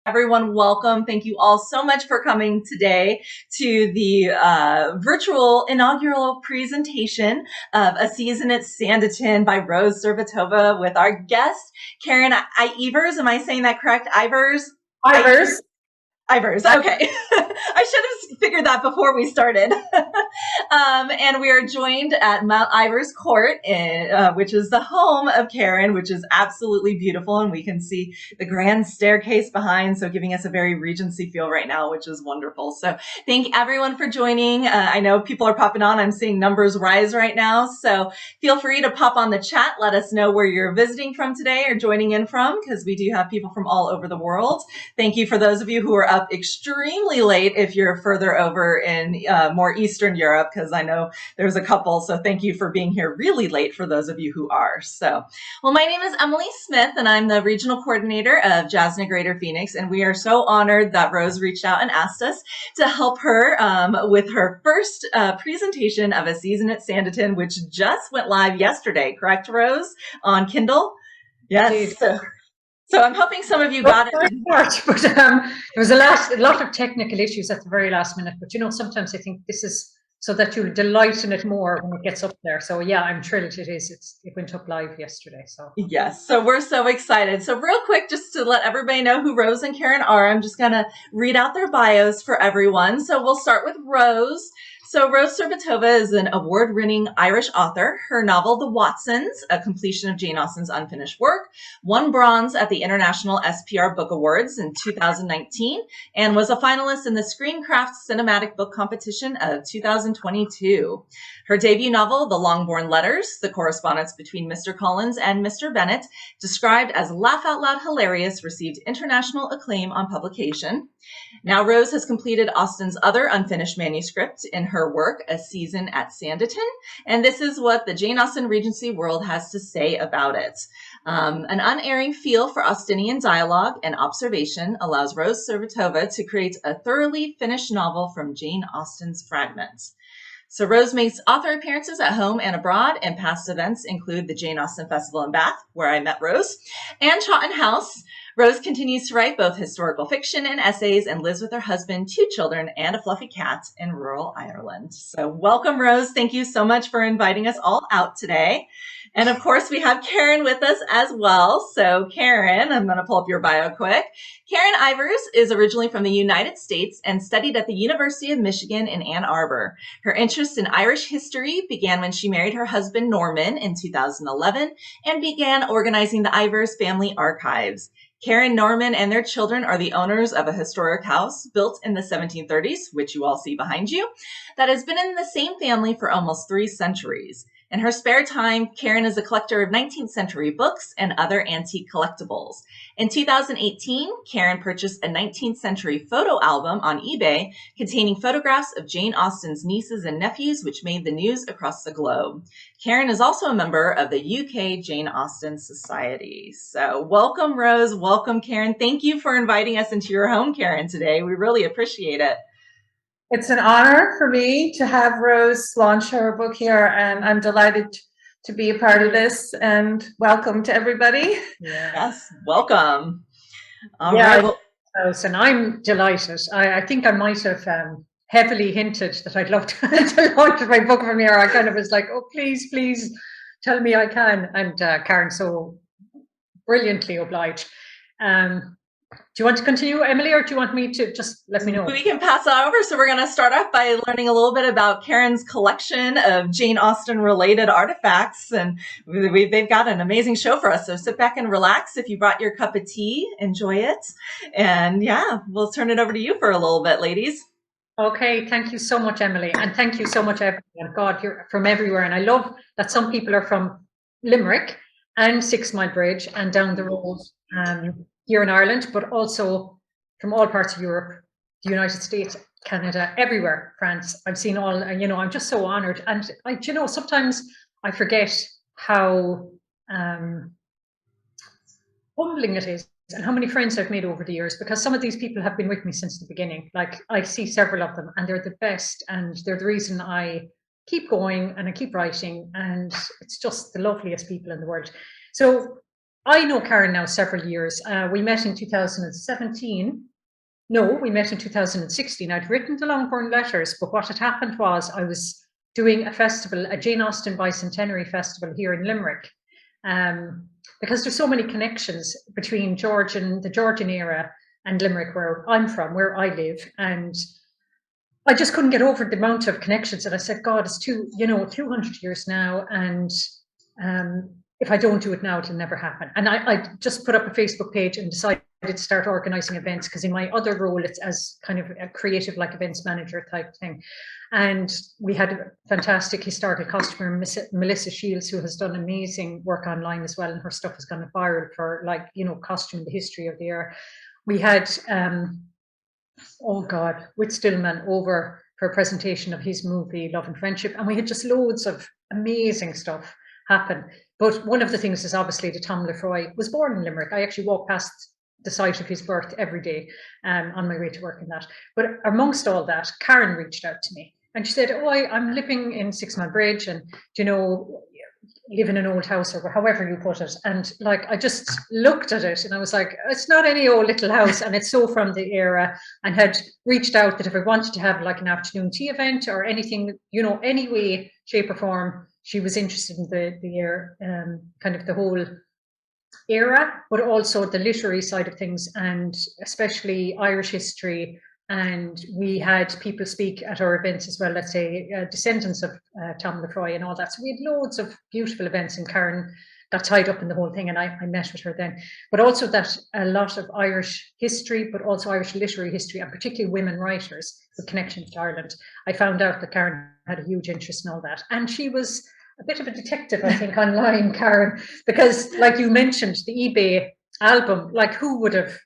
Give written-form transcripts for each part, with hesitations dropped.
Everyone, welcome. Thank you all so much for coming today to the virtual inaugural presentation of A Season at Sanditon by Rose Servitova with our guest, Karen Ievers. Am I saying that correct? Ievers? Ivers. Ievers. Okay. I should have figured that before we started. And we are joined at Mount Ievers Court, which is the home of Karen, which is absolutely beautiful. And we can see the grand staircase behind, so giving us a very Regency feel right now, which is wonderful. So thank everyone for joining. I know people are popping on. I'm seeing numbers rise right now. So feel free to pop on the chat. Let us know where you're visiting from today or joining in from, because we do have people from all over the world. Thank you for those of you who are up extremely late if you're further over in more Eastern Europe, because I know there's a couple. So thank you for being here really late for those of you who are. So, well, my name is Emily Smith, and I'm the regional coordinator of JASNA Greater Phoenix. And we are so honored that Rose reached out and asked us to help her with her first presentation of A Season at Sanditon, which just went live yesterday. Correct, Rose? On Kindle? Yes. So I'm hoping some of you got it. But there was a lot of technical issues at the very last minute. But sometimes I think this is so that you'll delight in it more when it gets up there. So yeah, I'm thrilled it is. It went up live yesterday. So yes, so we're so excited. So real quick, just to let everybody know who Rose and Karen are, I'm just gonna read out their bios for everyone. So we'll start with Rose. So Rose Servitova is an award-winning Irish author. Her novel, The Watsons, a completion of Jane Austen's unfinished work, won bronze at the International SPR Book Awards in 2019 and was a finalist in the Screencraft Cinematic Book Competition of 2022. Her debut novel, The Longbourn Letters, the correspondence between Mr. Collins and Mr. Bennet, described as laugh-out-loud hilarious, received international acclaim on publication. Now Rose has completed Austen's other unfinished manuscript in her work, A Season at Sanditon, and this is what the Jane Austen Regency world has to say about it. An unerring feel for Austenian dialogue and observation allows Rose Servitova to create a thoroughly finished novel from Jane Austen's fragments. So Rose makes author appearances at home and abroad, and past events include the Jane Austen Festival in Bath, where I met Rose, and Chawton House. Rose continues to write both historical fiction and essays and lives with her husband, 2 children, and a fluffy cat in rural Ireland. So welcome, Rose. Thank you so much for inviting us all out today. And of course, we have Karen with us as well. So Karen, I'm going to pull up your bio quick. Karen Ievers is originally from the United States and studied at the University of Michigan in Ann Arbor. Her interest in Irish history began when she married her husband, Norman, in 2011 and began organizing the Ievers family archives. Karen, Norman, and their children are the owners of a historic house built in the 1730s, which you all see behind you, that has been in the same family for almost 3 centuries. In her spare time, Karen is a collector of 19th century books and other antique collectibles. In 2018, Karen purchased a 19th century photo album on eBay containing photographs of Jane Austen's nieces and nephews, which made the news across the globe. Karen is also a member of the UK Jane Austen Society. So welcome, Rose. Welcome, Karen. Thank you for inviting us into your home, Karen, today. We really appreciate it. it's an honor for me to have Rose launch her book here, and I'm delighted to be a part of this. And welcome to everybody. Yes, welcome. All right. Well, and I'm delighted. I think I might have heavily hinted that I'd love to launch my book from here. I kind of was like, oh, please tell me I can. And Karen so brilliantly obliged. Do you want to continue, Emily, or do you want me to just let me know? We can pass that over. So we're going to start off by learning a little bit about Karen's collection of Jane Austen related artifacts. And they've got an amazing show for us. So sit back and relax. If you brought your cup of tea, enjoy it. And yeah, we'll turn it over to you for a little bit, ladies. Okay, thank you so much, Emily. And thank you so much, everyone. God, you're from everywhere. And I love that some people are from Limerick and 6 Mile Bridge and down the road here in Ireland, but also from all parts of Europe, the United States, Canada, everywhere, France. I've seen all, I'm just so honored. And sometimes I forget how humbling it is and how many friends I've made over the years, because some of these people have been with me since the beginning. Like, I see several of them and they're the best, and they're the reason I keep going and I keep writing, and it's just the loveliest people in the world. So I know Karen now several years. We met in 2017. No, we met in 2016. I'd written the Longbourn letters, but what had happened was I was doing a festival, a Jane Austen Bicentenary Festival here in Limerick. Because there's so many connections between the Georgian era and Limerick, where I'm from, where I live. And I just couldn't get over the amount of connections. And I said, God, it's 200 years now. And if I don't do it now, it'll never happen. And I just put up a Facebook page and decided to start organizing events, because in my other role, it's as kind of a creative, like events manager type thing. And we had a fantastic historical costumer, Melissa Shields, who has done amazing work online as well. And her stuff has gone viral for, like, costume, the history of the era. We had, Whit Stillman over for a presentation of his movie, Love and Friendship. And we had just loads of amazing stuff happen. But one of the things is obviously that Tom Lefroy was born in Limerick. I actually walk past the site of his birth every day on my way to work in that. But amongst all that, Karen reached out to me and she said, I'm living in Six Mile Bridge and, live in an old house, or however you put it. And like, I just looked at it and I was like, it's not any old little house. And it's so from the era, and had reached out that if I wanted to have like an afternoon tea event or anything, any way, shape or form, she was interested in the era, kind of the whole era, but also the literary side of things, and especially Irish history. And we had people speak at our events as well, let's say descendants of Tom Lefroy and all that. So we had loads of beautiful events, and Karen got tied up in the whole thing, and I met with her then. But also that a lot of Irish history, but also Irish literary history, and particularly women writers with connections to Ireland. I found out that Karen had a huge interest in all that. And she was a bit of a detective, I think, online, Karen, because like you mentioned, the eBay album, like who would have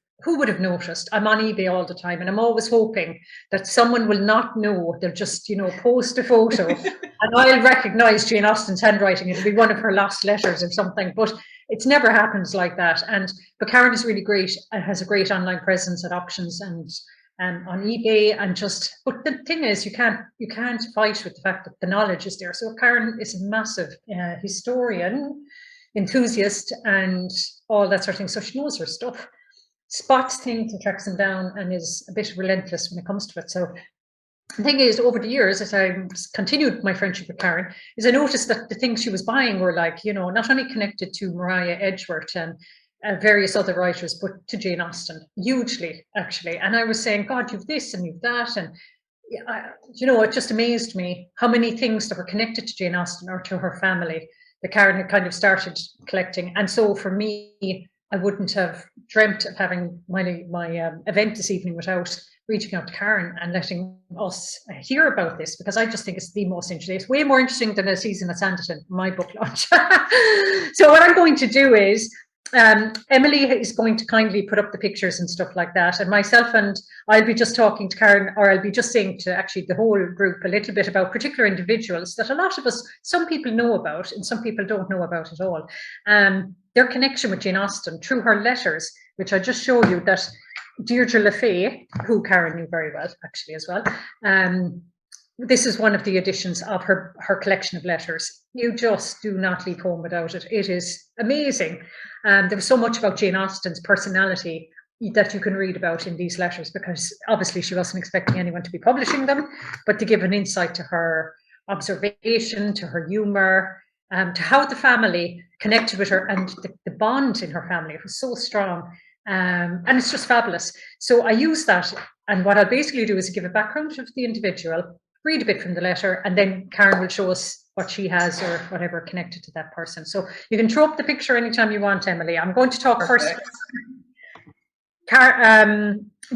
noticed? I'm on eBay all the time, and I'm always hoping that someone will not know. They'll just, post a photo and I'll recognize Jane Austen's handwriting. It'll be one of her last letters or something, but it's never happens like that. But Karen is really great and has a great online presence at auctions and on eBay, but the thing is, you can't fight with the fact that the knowledge is there. So Karen is a massive historian, enthusiast, and all that sort of thing. So she knows her stuff, spots things and tracks them down, and is a bit relentless when it comes to it. So the thing is, over the years, as I continued my friendship with Karen, is I noticed that the things she was buying were like, not only connected to Maria Edgeworth and various other writers, but to Jane Austen, hugely, actually. And I was saying, God, you've this and you've that. And, it just amazed me how many things that were connected to Jane Austen or to her family that Karen had kind of started collecting. And so for me, I wouldn't have dreamt of having my event this evening without reaching out to Karen and letting us hear about this, because I just think it's the most interesting. It's way more interesting than a season at Sanditon, my book launch. So what I'm going to do is, Emily is going to kindly put up the pictures and stuff like that, and myself and I'll be just talking to Karen, or I'll be just saying to actually the whole group a little bit about particular individuals that a lot of us, some people know about and some people don't know about at all. Their connection with Jane Austen through her letters, which I just show you that Deirdre LaFay, who Karen knew very well actually as well, this is one of the editions of her collection of letters. You just do not leave home without it. It is amazing. There was so much about Jane Austen's personality that you can read about in these letters, because obviously she wasn't expecting anyone to be publishing them, but to give an insight to her observation, to her humor, to how the family connected with her, and the bond in her family. It was so strong. And it's just fabulous. So I use that, and what I'll basically do is give a background of the individual, read a bit from the letter, and then Karen will show us what she has or whatever connected to that person. So you can throw up the picture anytime you want, Emily. I'm going to talk first.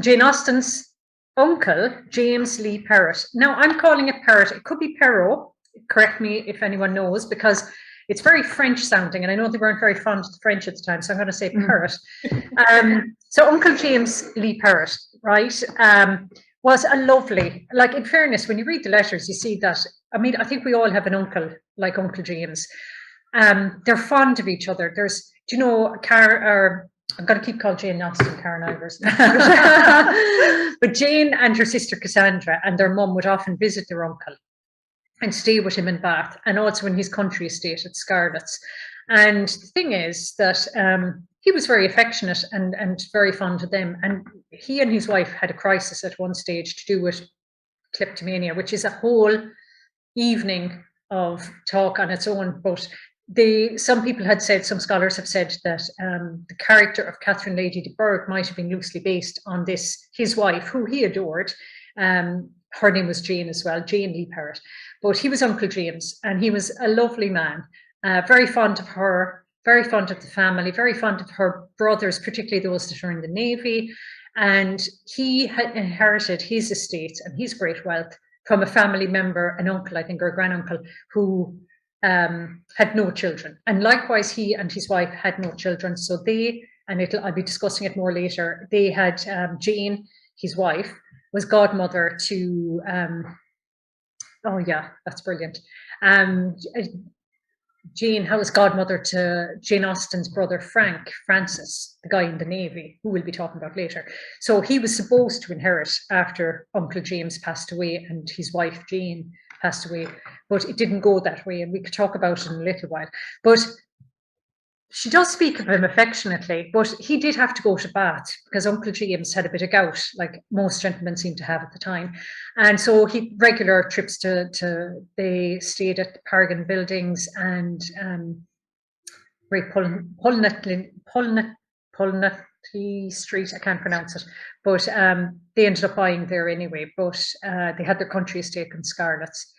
Jane Austen's uncle, James Lee Perrott. Now I'm calling it Perrott. It could be Perrault. Correct me if anyone knows, because it's very French sounding, and I know they weren't very fond of the French at the time, so I'm going to say Perrott. So Uncle James Lee Perrott, right, was a lovely, like, in fairness, when you read the letters, you see that, I mean, I think we all have an uncle like Uncle James. They're fond of each other. There's, do you know, I'm going to keep calling Jane Austen Karen Ievers. But Jane and her sister Cassandra and their mum would often visit their uncle and stay with him in Bath, and also in his country estate at Scarlett's. And the thing is that he was very affectionate and very fond of them. And he and his wife had a crisis at one stage to do with kleptomania, which is a whole evening of talk on its own. But some people had said, some scholars have said that the character of Catherine Lady de Burgh might have been loosely based on his wife, who he adored. Her name was Jane as well, Jane Lee Parrott. But he was Uncle James, and he was a lovely man, very fond of her, very fond of the family, very fond of her brothers, particularly those that are in the Navy. And he had inherited his estate and his great wealth from a family member, an uncle, I think, or a granduncle, who had no children. And likewise, he and his wife had no children. So I'll be discussing it more later, they had Jane, his wife, was godmother to, oh yeah, that's brilliant. Jane was godmother to Jane Austen's brother Francis, the guy in the Navy, who we'll be talking about later. So he was supposed to inherit after Uncle James passed away and his wife Jane passed away, but it didn't go that way, and we could talk about it in a little while. But she does speak of him affectionately, but he did have to go to Bath because Uncle James had a bit of gout, like most gentlemen seemed to have at the time. And so he regular trips they stayed at Paragon Buildings and Pulnetty Street, I can't pronounce it, but they ended up buying there anyway, but they had their country estate in Scarlets.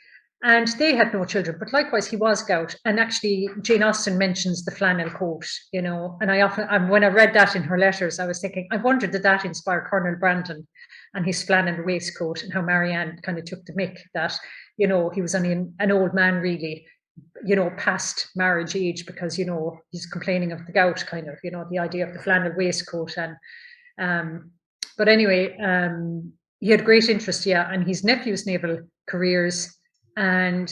And they had no children, but likewise, he was gout. And actually, Jane Austen mentions the flannel coat, and when I read that in her letters, I was thinking, I wondered did that inspire Colonel Brandon and his flannel waistcoat, and how Marianne kind of took the mick that, he was only an old man, really, past marriage age, because, he's complaining of the gout, kind of, the idea of the flannel waistcoat. And, but anyway, he had great interest, and his nephew's naval careers. And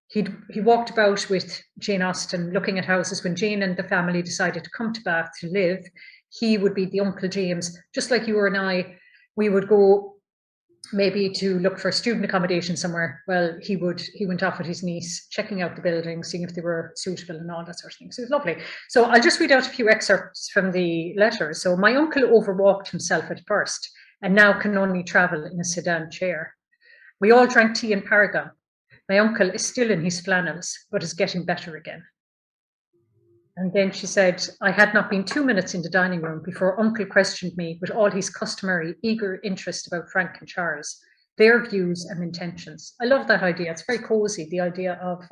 he walked about with Jane Austen looking at houses. When Jane and the family decided to come to Bath to live, he would be the Uncle James, just like you and I. We would go maybe to look for student accommodation somewhere. Well, he went off with his niece, checking out the buildings, seeing if they were suitable and all that sort of thing. So it was lovely. So I'll just read out a few excerpts from the letter. So my uncle overwalked himself at first and now can only travel in a sedan chair. We all drank tea in Paragon. My uncle is still in his flannels, but is getting better again. And then she said, I had not been 2 minutes in the dining room before Uncle questioned me with all his customary eager interest about Frank and Charles, their views and intentions. I love that idea. It's very cozy, the idea of,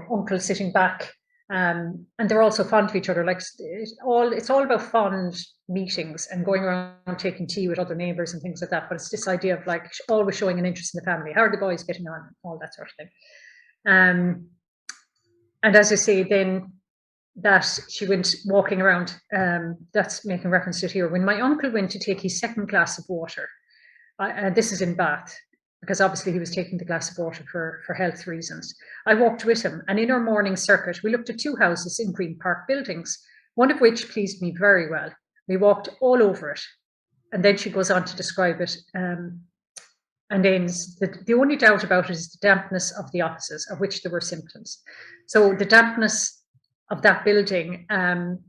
Uncle sitting back. And they're also fond of each other. Like it's all about fond meetings and going around taking tea with other neighbours and things like that. But it's this idea of like always showing an interest in the family. How are the boys getting on? All that sort of thing. And as I say, then that she went walking around. That's making reference to it here. When my uncle went to take his second glass of water, this is in Bath, because obviously he was taking the glass of water for health reasons. I walked with him, and in our morning circuit, we looked at 2 houses in Green Park Buildings, one of which pleased me very well. We walked all over it. And then she goes on to describe it and ends that the only doubt about it is the dampness of the offices, of which there were symptoms. So the dampness of that building, and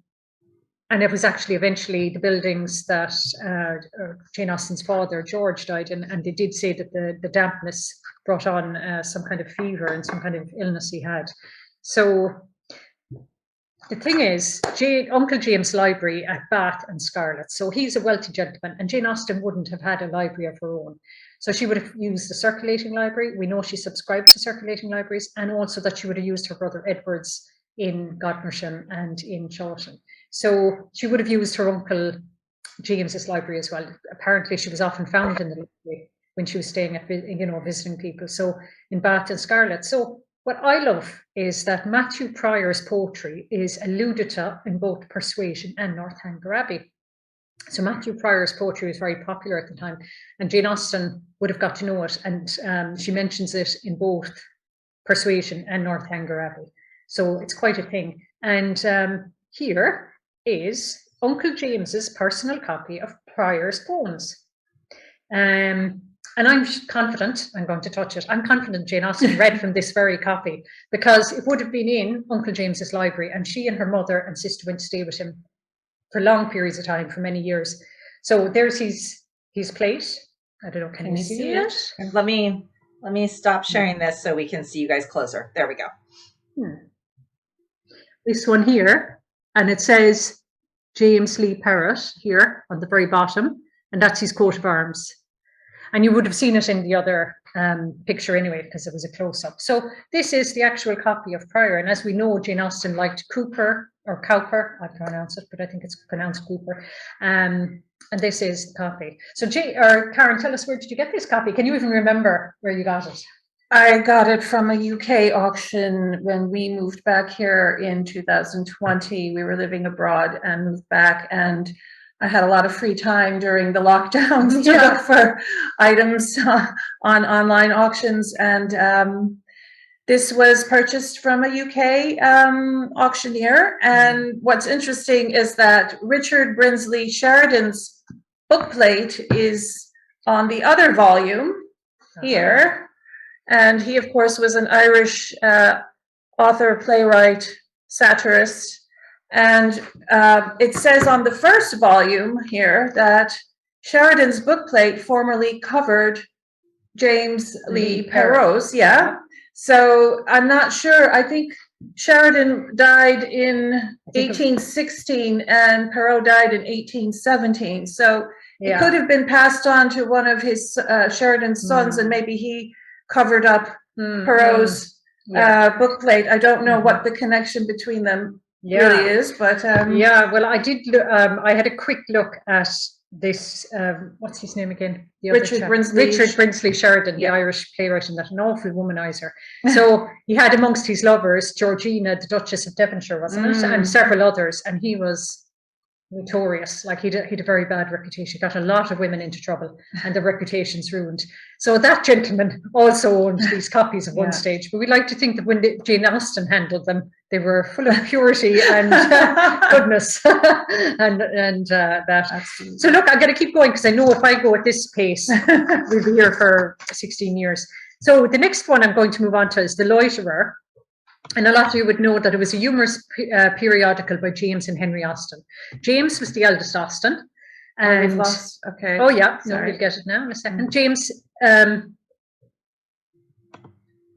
it was actually eventually the buildings that Jane Austen's father, George, died in, and they did say that the dampness brought on some kind of fever and some kind of illness he had. So the thing is, Uncle James' library at Bath and Scarlets, so he's a wealthy gentleman, and Jane Austen wouldn't have had a library of her own. So she would have used the circulating library. We know she subscribed to circulating libraries, and also that she would have used her brother Edward's in Godmersham and in Chawton. So she would have used her Uncle James's library as well. Apparently she was often found in the library when she was staying at, visiting people. So in Bath and Scarlet. So what I love is that Matthew Prior's poetry is alluded to in both Persuasion and Northanger Abbey. So Matthew Prior's poetry was very popular at the time, and Jane Austen would have got to know it, and she mentions it in both Persuasion and Northanger Abbey. So it's quite a thing. And here is Uncle James's personal copy of Prior's poems. And And I'm confident, I'm going to touch it, I'm confident Jane Austen read from this very copy, because it would have been in Uncle James's library, and she and her mother and sister went to stay with him for long periods of time, for many years. So there's his plate. I don't know, can you see it? Let me stop sharing this so we can see you guys closer. There we go. This one here, and it says James Lee Parrott here on the very bottom, and that's his coat of arms. And you would have seen it in the other picture anyway, because it was a close-up. So this is the actual copy of Prior. And as we know, Jane Austen liked Cooper, or Cowper, I pronounce it, but I think it's pronounced Cooper. And this is the copy. So Karen, tell us, where did you get this copy? Can you even remember where you got it? I got it from a UK auction when we moved back here in 2020. We were living abroad and moved back, and I had a lot of free time during the lockdowns to look for items on online auctions, and this was purchased from a UK auctioneer. And what's interesting is that Richard Brinsley Sheridan's bookplate is on the other volume here, and he, of course, was an Irish author, playwright, satirist. And it says on the first volume here that Sheridan's bookplate formerly covered James Lee Perrot's. Yeah. So I'm not sure. I think Sheridan died in 1816 and Perrot died in 1817. So it could have been passed on to one of his Sheridan's sons, and maybe he covered up Perrot's bookplate. I don't know what the connection between them really is, but well, I did I had a quick look at this what's his name again, Richard Brinsley Sheridan, the Irish playwright, and that an awful womanizer. So he had amongst his lovers Georgina, the Duchess of Devonshire, wasn't it, and several others, and he was notorious. Like he had a very bad reputation, got a lot of women into trouble, and their reputations ruined. So that gentleman also owned these copies at one stage, but we like to think that when Jane Austen handled them, they were full of purity and goodness and that. Absolutely. So look, I'm going to keep going, because I know if I go at this pace, we'll be here for 16 years. So the next one I'm going to move on to is The Loiterer. And a lot of you would know that it was a humorous periodical by James and Henry Austen. James was the eldest Austen. And okay. Oh yeah, no, we'll get it now in a second. James, the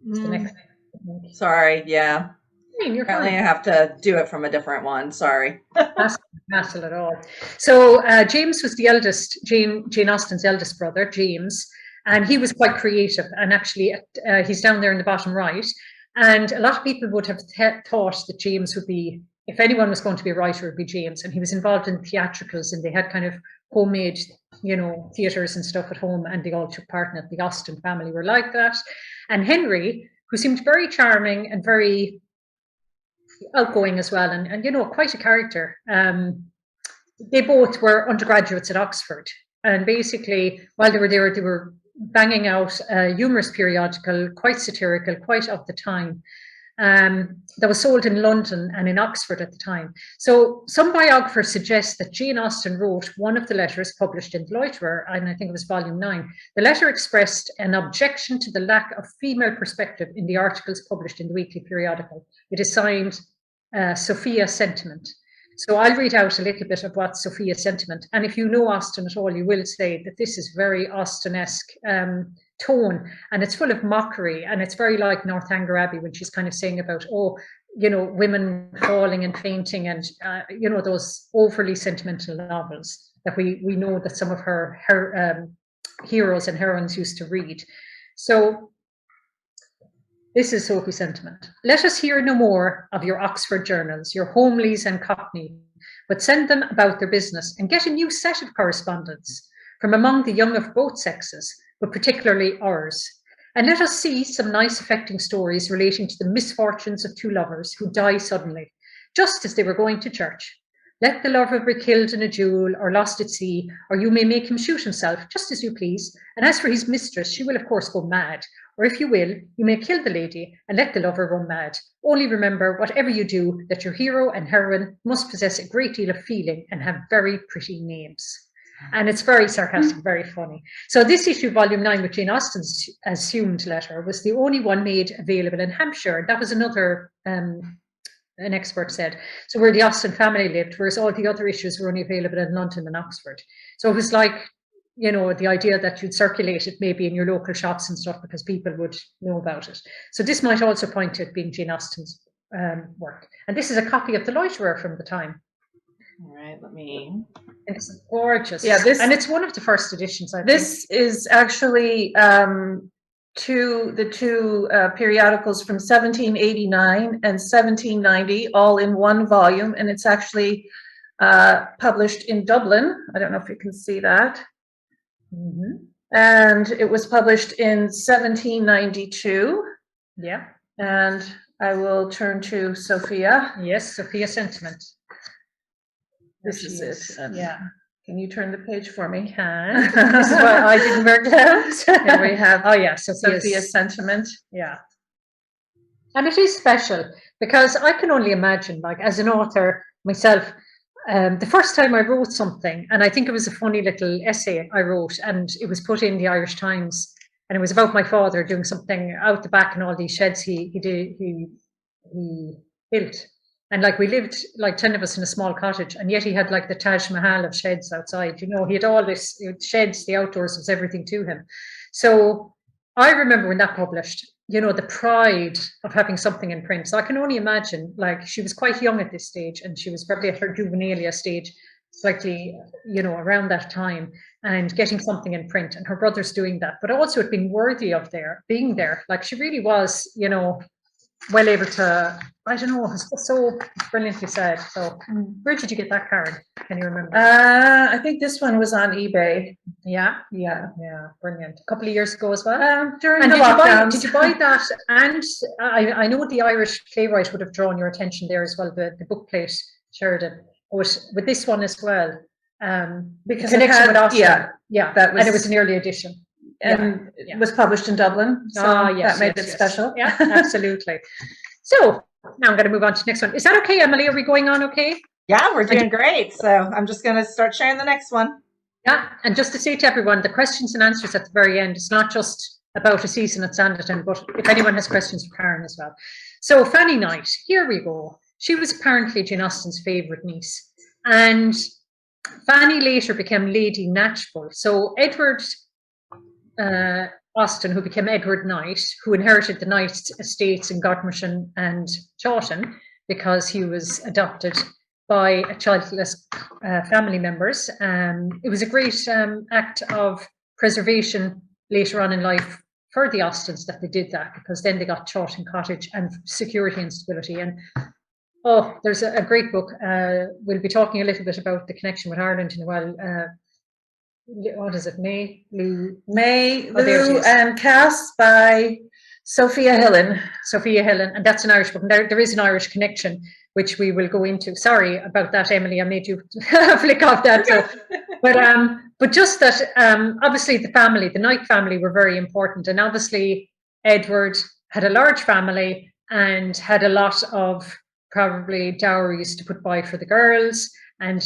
next thing. Sorry, yeah. Apparently I have to do it from a different one. Sorry. Not hassle at all. So James was the eldest, Jane Austen's eldest brother, James, and he was quite creative. And actually, he's down there in the bottom right. And a lot of people would have thought that James would be, if anyone was going to be a writer, it would be James. And he was involved in theatricals, and they had kind of homemade, theatres and stuff at home, and they all took part in it. The Austen family were like that. And Henry, who seemed very charming and very outgoing as well, and quite a character. They both were undergraduates at Oxford, and basically while they were there, they were banging out a humorous periodical, quite satirical, quite of the time, that was sold in London and in Oxford at the time. So some biographers suggest that Jane Austen wrote one of the letters published in The Loiterer, and I think it was volume 9. The letter expressed an objection to the lack of female perspective in the articles published in the weekly periodical. It is signed Sophia Sentiment. So I'll read out a little bit of what Sophia Sentiment, and if you know Austen at all, you will say that this is very Austen-esque tone, and it's full of mockery, and it's very like Northanger Abbey when she's kind of saying about, women falling and fainting, and those overly sentimental novels that we know that some of her heroes and heroines used to read. So this is Sophie Sentiment. Let us hear no more of your Oxford journals, your homilies and cockney, but send them about their business and get a new set of correspondence from among the young of both sexes, but particularly ours. And let us see some nice affecting stories relating to the misfortunes of two lovers who die suddenly, just as they were going to church. Let the lover be killed in a duel or lost at sea, or you may make him shoot himself, just as you please. And as for his mistress, she will of course go mad. Or if you will, you may kill the lady and let the lover go mad. Only remember, whatever you do, that your hero and heroine must possess a great deal of feeling and have very pretty names. And it's very sarcastic, very funny. So this issue, volume 9, with Jane Austen's assumed letter, was the only one made available in Hampshire. That was another, an expert said, so where the Austen family lived, whereas all the other issues were only available in London and Oxford. So it was like, you know, the idea that you'd circulate it maybe in your local shops and stuff because people would know about it. So this might also point to it being Jane Austen's work. And this is a copy of The Loiterer from the time. All right, let me. It's gorgeous. Yeah, and it's one of the first editions. This is actually the two periodicals from 1789 and 1790, all in one volume, and it's actually published in Dublin. I don't know if you can see that. Mm-hmm. And it was published in 1792. Yeah. And I will turn to Sophia. Yes, Sophia Sentiment. This is it. Yeah. Can you turn the page for me? Can. This is what I didn't work out. Here we have oh yeah, Sophia's Sentiment. Yeah. And it is special because I can only imagine, like, as an author myself, the first time I wrote something, and I think it was a funny little essay I wrote, and it was put in the Irish Times, and it was about my father doing something out the back in all these sheds he built. And like, we lived like 10 of us in a small cottage, and yet he had like the Taj Mahal of sheds outside. You know, he had all this sheds, the outdoors was everything to him. So I remember when that published, you know, the pride of having something in print. So I can only imagine, like, she was quite young at this stage, and she was probably at her juvenilia stage, slightly, you know, around that time, and getting something in print, and her brother's doing that, but also it being worthy of being there. Like, she really was, you know, well able to, I don't know, it's just so brilliantly said. So where did you get that card? Can you remember? I think this one was on eBay. Yeah, Yeah, brilliant. A couple of years ago as well. During And the lockdowns. did you buy that? And I know the Irish playwright would have drawn your attention there as well, the book plate, Sheridan, but with this one as well. Because connection with Austen. Yeah, and it was an early edition. And it was published in Dublin, so yes, that made it special. Yeah, absolutely. So now I'm going to move on to the next one. Is that okay, Emily? Are we going on okay? Yeah, we're doing great. So I'm just going to start sharing the next one. Yeah, and just to say to everyone, the questions and answers at the very end, it's not just about a season at Sanditon, but if anyone has questions for Karen as well. So Fanny Knight, here we go. She was apparently Jane Austen's favourite niece. And Fanny later became Lady Knatchbull. So Edward Austen, who became Edward Knight, who inherited the Knight estates in Godmersham and Chawton because he was adopted by a childless family members. It was a great act of preservation later on in life for the Austens that they did that, because then they got Chawton Cottage and security and stability. And oh, there's a great book. We'll be talking a little bit about the connection with Ireland in a while. What is it? May, Lou, and Cass by Sophia Hillen. Sophia Hillen, and that's an Irish book. And there is an Irish connection, which we will go into. Sorry about that, Emily. I made you flick off that. So. But just that, obviously the family, the Knight family, were very important, and obviously Edward had a large family and had a lot of probably dowries to put by for the girls. And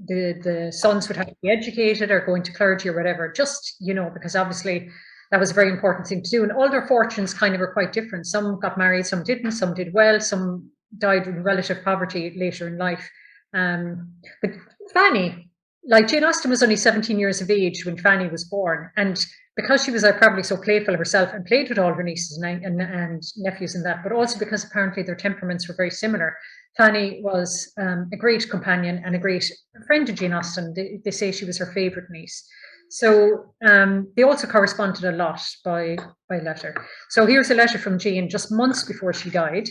the sons would have to be educated or go into clergy or whatever, just, you know, because obviously that was a very important thing to do. And all their fortunes kind of were quite different. Some got married, some didn't, some did well, some died in relative poverty later in life. But Fanny, like, Jane Austen was only 17 years of age when Fanny was born. And because she was probably so playful herself and played with all her nieces and nephews and that, but also because apparently their temperaments were very similar, Fanny was a great companion and a great friend to Jane Austen. They say she was her favourite niece. So they also corresponded a lot by letter. So here's a letter from Jane just months before she died.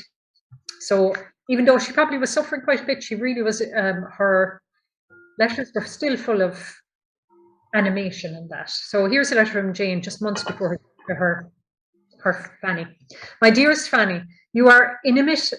So even though she probably was suffering quite a bit, she really was, her letters were still full of animation and that. So here's a letter from Jane just months before her Fanny. My dearest Fanny, you are inimitable.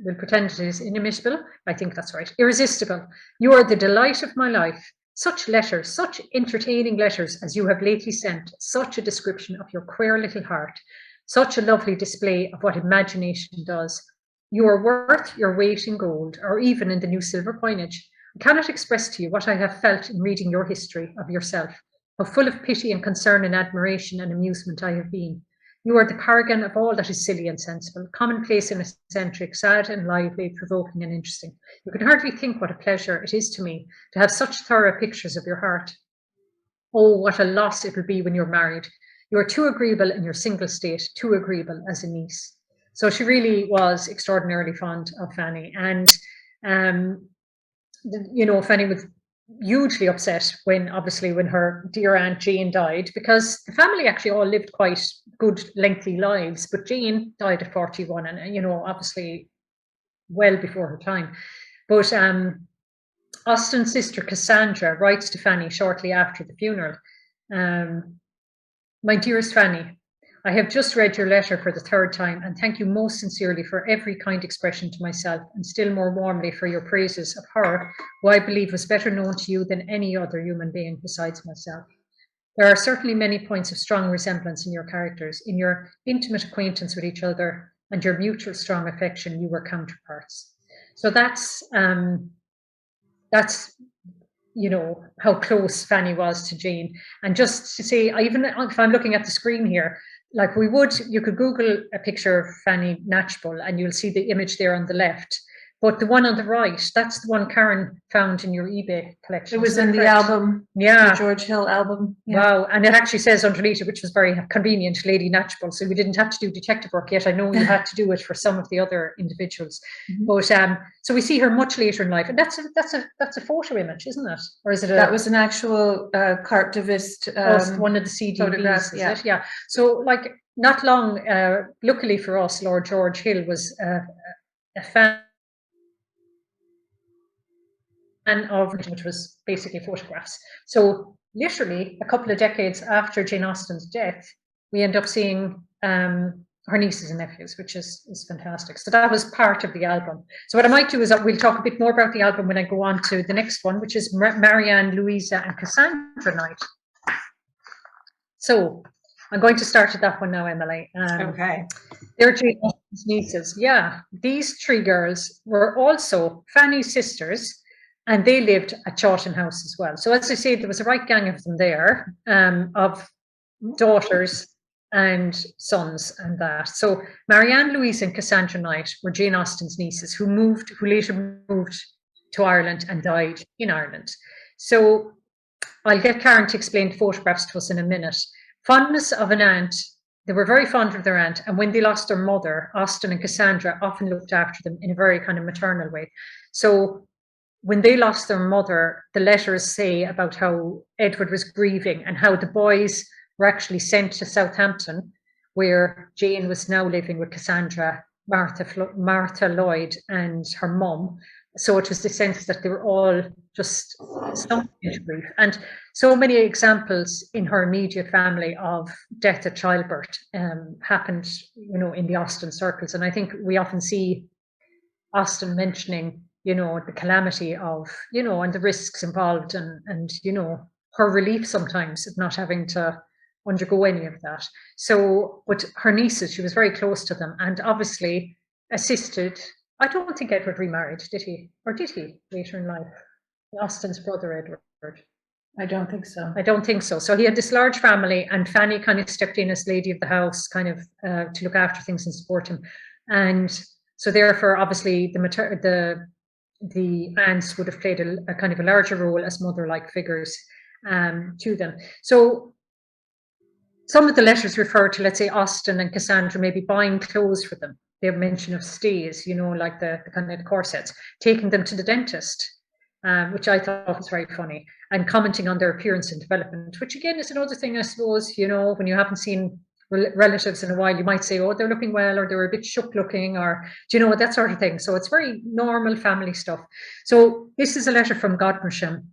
We'll pretend it is inimitable. I think that's right. Irresistible. You are the delight of my life. Such letters, such entertaining letters as you have lately sent, such a description of your queer little heart, such a lovely display of what imagination does. You are worth your weight in gold, or even in the new silver coinage. I cannot express to you what I have felt in reading your history of yourself, how full of pity and concern and admiration and amusement I have been. You are the paragon of all that is silly and sensible, commonplace and eccentric, sad and lively, provoking and interesting. You can hardly think what a pleasure it is to me to have such thorough pictures of your heart. Oh, what a loss it will be when you're married. You are too agreeable in your single state, too agreeable as a niece. So she really was extraordinarily fond of Fanny. And, you know, Fanny was hugely upset when her dear Aunt Jane died, because the family actually all lived quite good, lengthy lives. But Jane died at 41 and, you know, obviously well before her time. But Austen's sister Cassandra writes to Fanny shortly after the funeral. My dearest Fanny, I have just read your letter for the third time and thank you most sincerely for every kind expression to myself and still more warmly for your praises of her, who I believe was better known to you than any other human being besides myself. There are certainly many points of strong resemblance in your characters, in your intimate acquaintance with each other and your mutual strong affection. You were counterparts. So that's you know, how close Fanny was to Jane. And just to say, even if I'm looking at the screen here, like you could Google a picture of Fanny Knatchbull and you'll see the image there on the left. But the one on the right, that's the one Karen found in your eBay collection. It was in the album, yeah, the George Hill album. Yeah. Wow, and it actually says underneath it, which was very convenient, Lady Knatchbull. So we didn't have to do detective work yet. I know you had to do it for some of the other individuals, but so we see her much later in life, and that's a photo image, isn't it? Or is it? That was an actual carte de visite. One of the CDs, yeah. It? Yeah. So like not long, luckily for us, Lord George Hill was a fan of which was basically photographs. So literally a couple of decades after Jane Austen's death, we end up seeing her nieces and nephews, which is fantastic. So that was part of the album. So what I might do is we'll talk a bit more about the album when I go on to the next one, which is Marianne, Louisa and Cassandra Night. So I'm going to start at that one now, Emily. Okay. They're Jane Austen's nieces. Yeah, these three girls were also Fanny's sisters, and they lived at Chawton House as well. So as I say, there was a right gang of them there, of daughters and sons and that. So Marianne, Louise and Cassandra Knight were Jane Austen's nieces who later moved to Ireland and died in Ireland. So I'll get Karen to explain the photographs to us in a minute. Fondness of an aunt. They were very fond of their aunt, and when they lost their mother, Austen and Cassandra often looked after them in a very kind of maternal way. So when they lost their mother, the letters say about how Edward was grieving and how the boys were actually sent to Southampton, where Jane was now living with Cassandra, Martha Lloyd and her mum. So it was the sense that they were all just sunk into grief. And so many examples in her immediate family of death at childbirth happened, you know, in the Austen circles. And I think we often see Austen mentioning, you know, the calamity of, you know, and the risks involved and you know, her relief sometimes of not having to undergo any of that. So, but her nieces, she was very close to them and obviously assisted. I don't think Edward remarried, did he? Or did he later in life? Austen's brother, Edward. I don't think so. I don't think so. So he had this large family and Fanny kind of stepped in as lady of the house, kind of to look after things and support him. And so therefore, obviously, the aunts would have played a kind of a larger role as mother-like figures to them. So some of the letters refer to, let's say, Austen and Cassandra maybe buying clothes for them. They have mention of stays, you know, like the kind of the corsets, taking them to the dentist, which I thought was very funny, and commenting on their appearance and development, which again is another thing, I suppose, you know, when you haven't seen relatives in a while, you might say, oh, they're looking well, or they're a bit shook looking, or, do you know, that sort of thing. So it's very normal family stuff. So this is a letter from Godmersham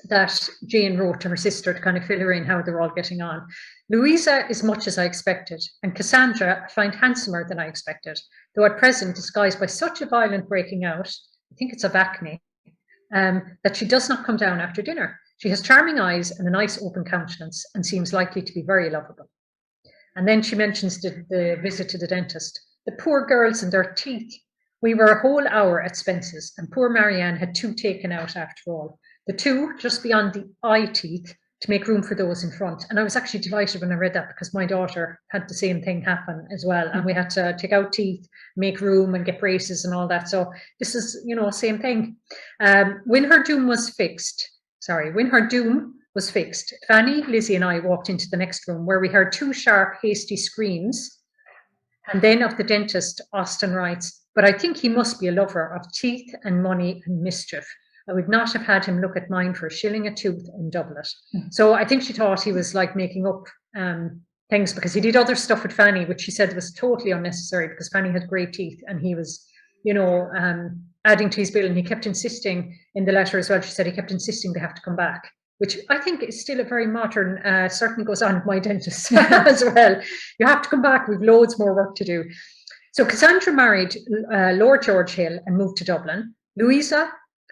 that Jane wrote to her sister to kind of fill her in how they're all getting on. Louisa is much as I expected, and Cassandra I find handsomer than I expected, though at present disguised by such a violent breaking out, I think it's of acne, that she does not come down after dinner. She has charming eyes and a nice open countenance and seems likely to be very lovable. And then she mentions the visit to the dentist. The poor girls and their teeth. We were a whole hour at Spence's, and poor Marianne had 2 taken out after all. The 2 just beyond the eye teeth to make room for those in front. And I was actually delighted when I read that, because my daughter had the same thing happen as well. And we had to take out teeth, make room and get braces and all that. So this is, you know, same thing. When her doom was fixed, Fanny, Lizzie and I walked into the next room, where we heard 2 sharp, hasty screams. And then of the dentist, Austin writes, "But I think he must be a lover of teeth and money and mischief. I would not have had him look at mine for a shilling a tooth and double it." So I think she thought he was like making up things, because he did other stuff with Fanny, which she said was totally unnecessary, because Fanny had great teeth and he was, you know, adding to his bill. And he kept insisting in the letter as well. She said he kept insisting they have to come back, which I think is still a very modern, certainly goes on with my dentist as well. You have to come back, we've loads more work to do. So Cassandra married Lord George Hill and moved to Dublin. Louisa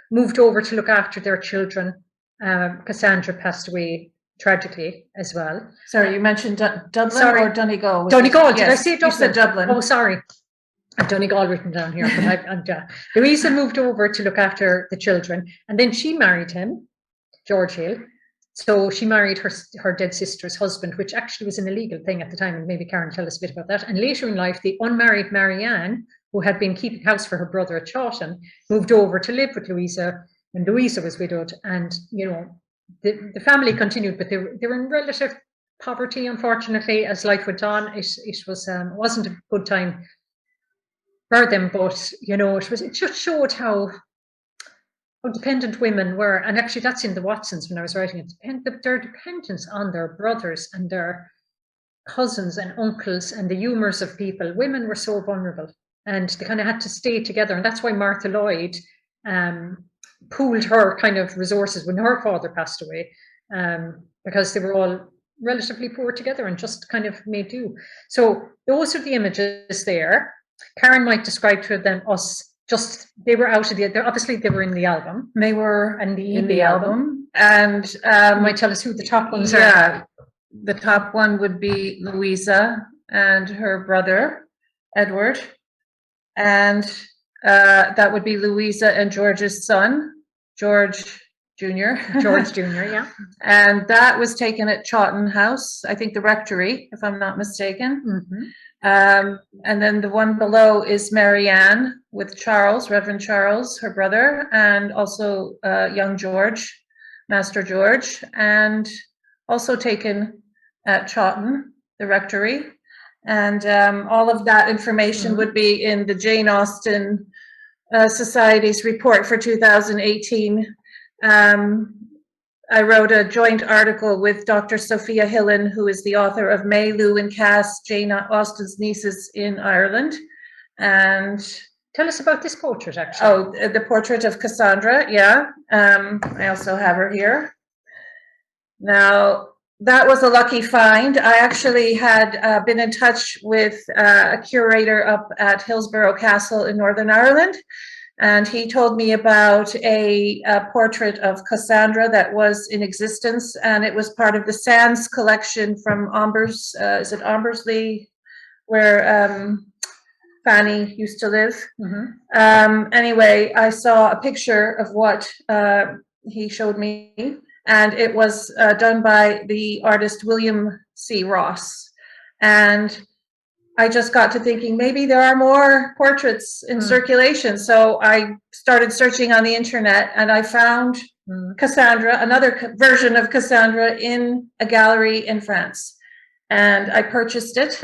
moved over to look after their children. Cassandra passed away tragically as well. Sorry, you mentioned Dublin or Donegal? Donegal, did I Yes, say Dublin? you said Dublin. Oh, sorry. I've Donegal written down here. But Louisa moved over to look after the children, and then she married him, George Hill. So she married her dead sister's husband, which actually was an illegal thing at the time, and maybe Karen tell us a bit about that. And later in life, the unmarried Marianne, who had been keeping house for her brother at Chawton, moved over to live with Louisa when Louisa was widowed. And, you know, the family continued, but they were in relative poverty, unfortunately, as life went on. It wasn't a good time for them, but, you know, it just showed how dependent women were. And actually that's in the Watsons when I was writing it, their dependence on their brothers and their cousins and uncles and the humours of people. Women were so vulnerable, and they kind of had to stay together. And that's why Martha Lloyd pooled her kind of resources when her father passed away, because they were all relatively poor together and just kind of made do. So those are the images there. Karen might describe to them they were out of obviously they were in the album. They were in the album. And you might tell us who the top ones are. Yeah, the top one would be Louisa and her brother, Edward. And that would be Louisa and George's son, George Jr. George Jr., yeah. And that was taken at Chawton House, I think the rectory, if I'm not mistaken. Mm-hmm. And then the one below is Marianne with Charles, Reverend Charles, her brother, and also young George, Master George, and also taken at Chawton, the rectory. And all of that information would be in the Jane Austen Society's report for 2018. I wrote a joint article with Dr. Sophia Hillen, who is the author of May, Lou and Cass, Jane Austen's Nieces in Ireland. And tell us about this portrait, actually. Oh, the portrait of Cassandra, yeah. I also have her here. Now, that was a lucky find. I actually had been in touch with a curator up at Hillsborough Castle in Northern Ireland. And he told me about a portrait of Cassandra that was in existence, and it was part of the Sands collection from is it Ambersley, where Fanny used to live. Mm-hmm. Anyway, I saw a picture of what he showed me, and it was done by the artist William C. Ross. And I just got to thinking maybe there are more portraits in circulation. So I started searching on the internet, and I found Cassandra, another version of Cassandra, in a gallery in France. And I purchased it.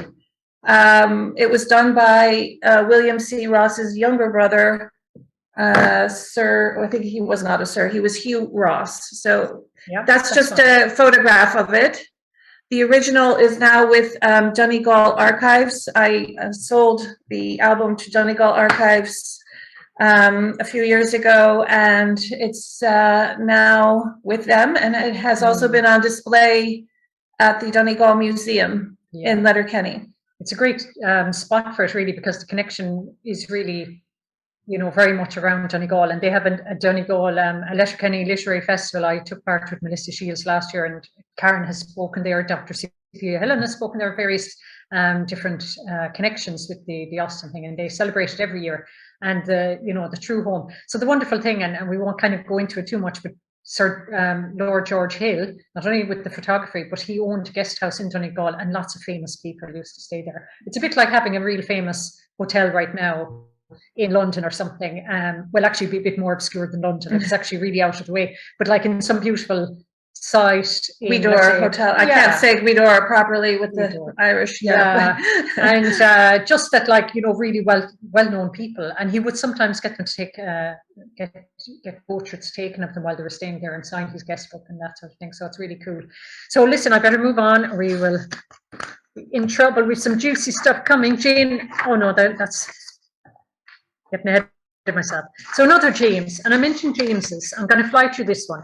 It was done by William C. Ross's younger brother, Sir, I think he was not a sir, he was Hugh Ross. So that's just a photograph of it. The original is now with Donegal Archives. I sold the album to Donegal Archives a few years ago, and it's now with them, and it has also been on display at the Donegal Museum in Letterkenny. It's a great spot for it, really, because the connection is really, you know, very much around Donegal, and they have a Donegal, a Letterkenny Literary Festival. I took part with Melissa Shields last year, and Karen has spoken there, Dr. Sophia Hillen has spoken there at various different connections with the Austin thing, and they celebrate it every year. And the true home. So the wonderful thing, and we won't kind of go into it too much, but Sir Lord George Hill, not only with the photography, but he owned a guest house in Donegal, and lots of famous people used to stay there. It's a bit like having a real famous hotel right now in London or something. Well, actually be a bit more obscure than London. It's actually really out of the way, but like in some beautiful site in Gweedore Hotel. I can't say Gweedore properly with the Irish. Yeah. And just that, like, really well-known people, and he would sometimes get them to take get portraits taken of them while they were staying there and sign his guest book and that sort of thing. So it's really cool. So listen, I better move on, or we will be in trouble with some juicy stuff coming. Jane, oh no, that's getting ahead of myself. So another James, and I mentioned James's. I'm going to fly through this one.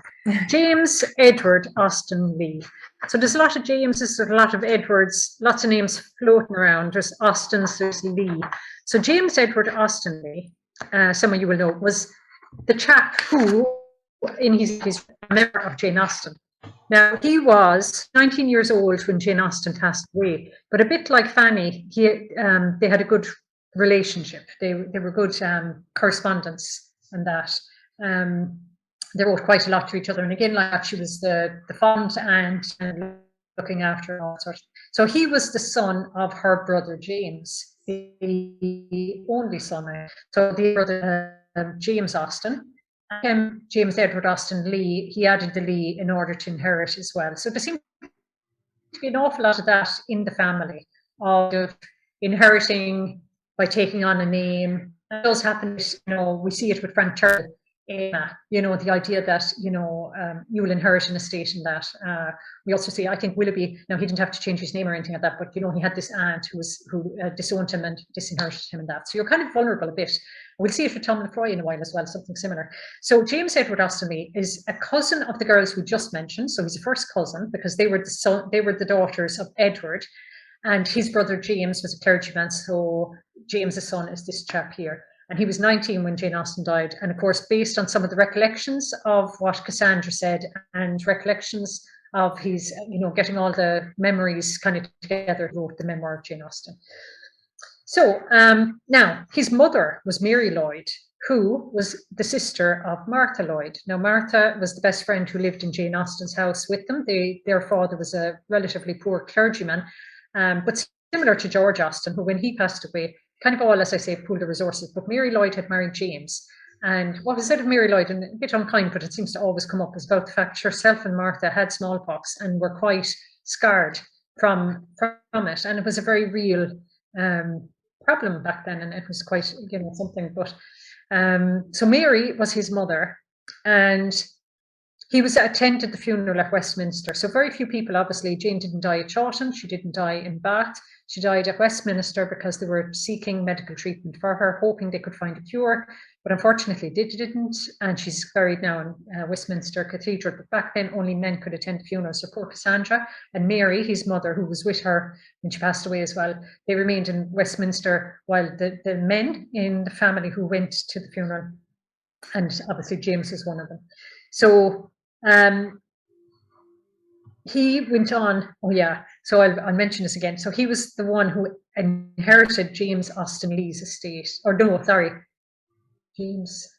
James Edward Austen Lee. So there's a lot of Jameses, there's a lot of Edwards, lots of names floating around. There's Austins, there's Lee. So James Edward Austen Lee, some of you will know, was the chap who, in his member of Jane Austen. Now, he was 19 years old when Jane Austen passed away, but a bit like Fanny, they had a good relationship. They were good correspondence, and that they wrote quite a lot to each other. And again, like, she was the fond aunt and looking after her, all sorts. So he was the son of her brother James, the only son. So the brother James Austen. James Edward Austen Lee, he added the Lee in order to inherit as well. So there seemed to be an awful lot of that in the family, of inheriting by taking on a name. It does happen, we see it with Frank Turtle, the idea that, you will inherit an estate, and that we also see, I think Willoughby, now he didn't have to change his name or anything like that, but, he had this aunt who disowned him and disinherited him and that. So you're kind of vulnerable a bit. We'll see it with Tom Lefroy in a while as well, something similar. So James Edward Austen Lee is a cousin of the girls we just mentioned. So he's a first cousin, because they were the daughters of Edward, and his brother James was a clergyman. So James's son is this chap here. And he was 19 when Jane Austen died. And of course, based on some of the recollections of what Cassandra said, and recollections of his, getting all the memories kind of together, wrote the memoir of Jane Austen. So now, his mother was Mary Lloyd, who was the sister of Martha Lloyd. Now, Martha was the best friend who lived in Jane Austen's house with them. Their father was a relatively poor clergyman, but similar to George Austen, who, when he passed away, kind of all, as I say, pooled the resources. But Mary Lloyd had married James. And what was said of Mary Lloyd, and a bit unkind, but it seems to always come up, is about the fact herself and Martha had smallpox and were quite scarred from it. And it was a very real problem back then, and it was quite, something. But so Mary was his mother, and he was attended the funeral at Westminster. So very few people, obviously. Jane didn't die at Chawton, she didn't die in Bath. She died at Westminster because they were seeking medical treatment for her, hoping they could find a cure. But unfortunately, they didn't. And she's buried now in Westminster Cathedral. But back then, only men could attend the funeral. So poor Cassandra and Mary, his mother, who was with her when she passed away as well, they remained in Westminster, while the men in the family who went to the funeral, and obviously James was one of them. So he went on, so I'll mention this again. So he was the one who inherited James Austen Lee's estate. Or no, sorry, James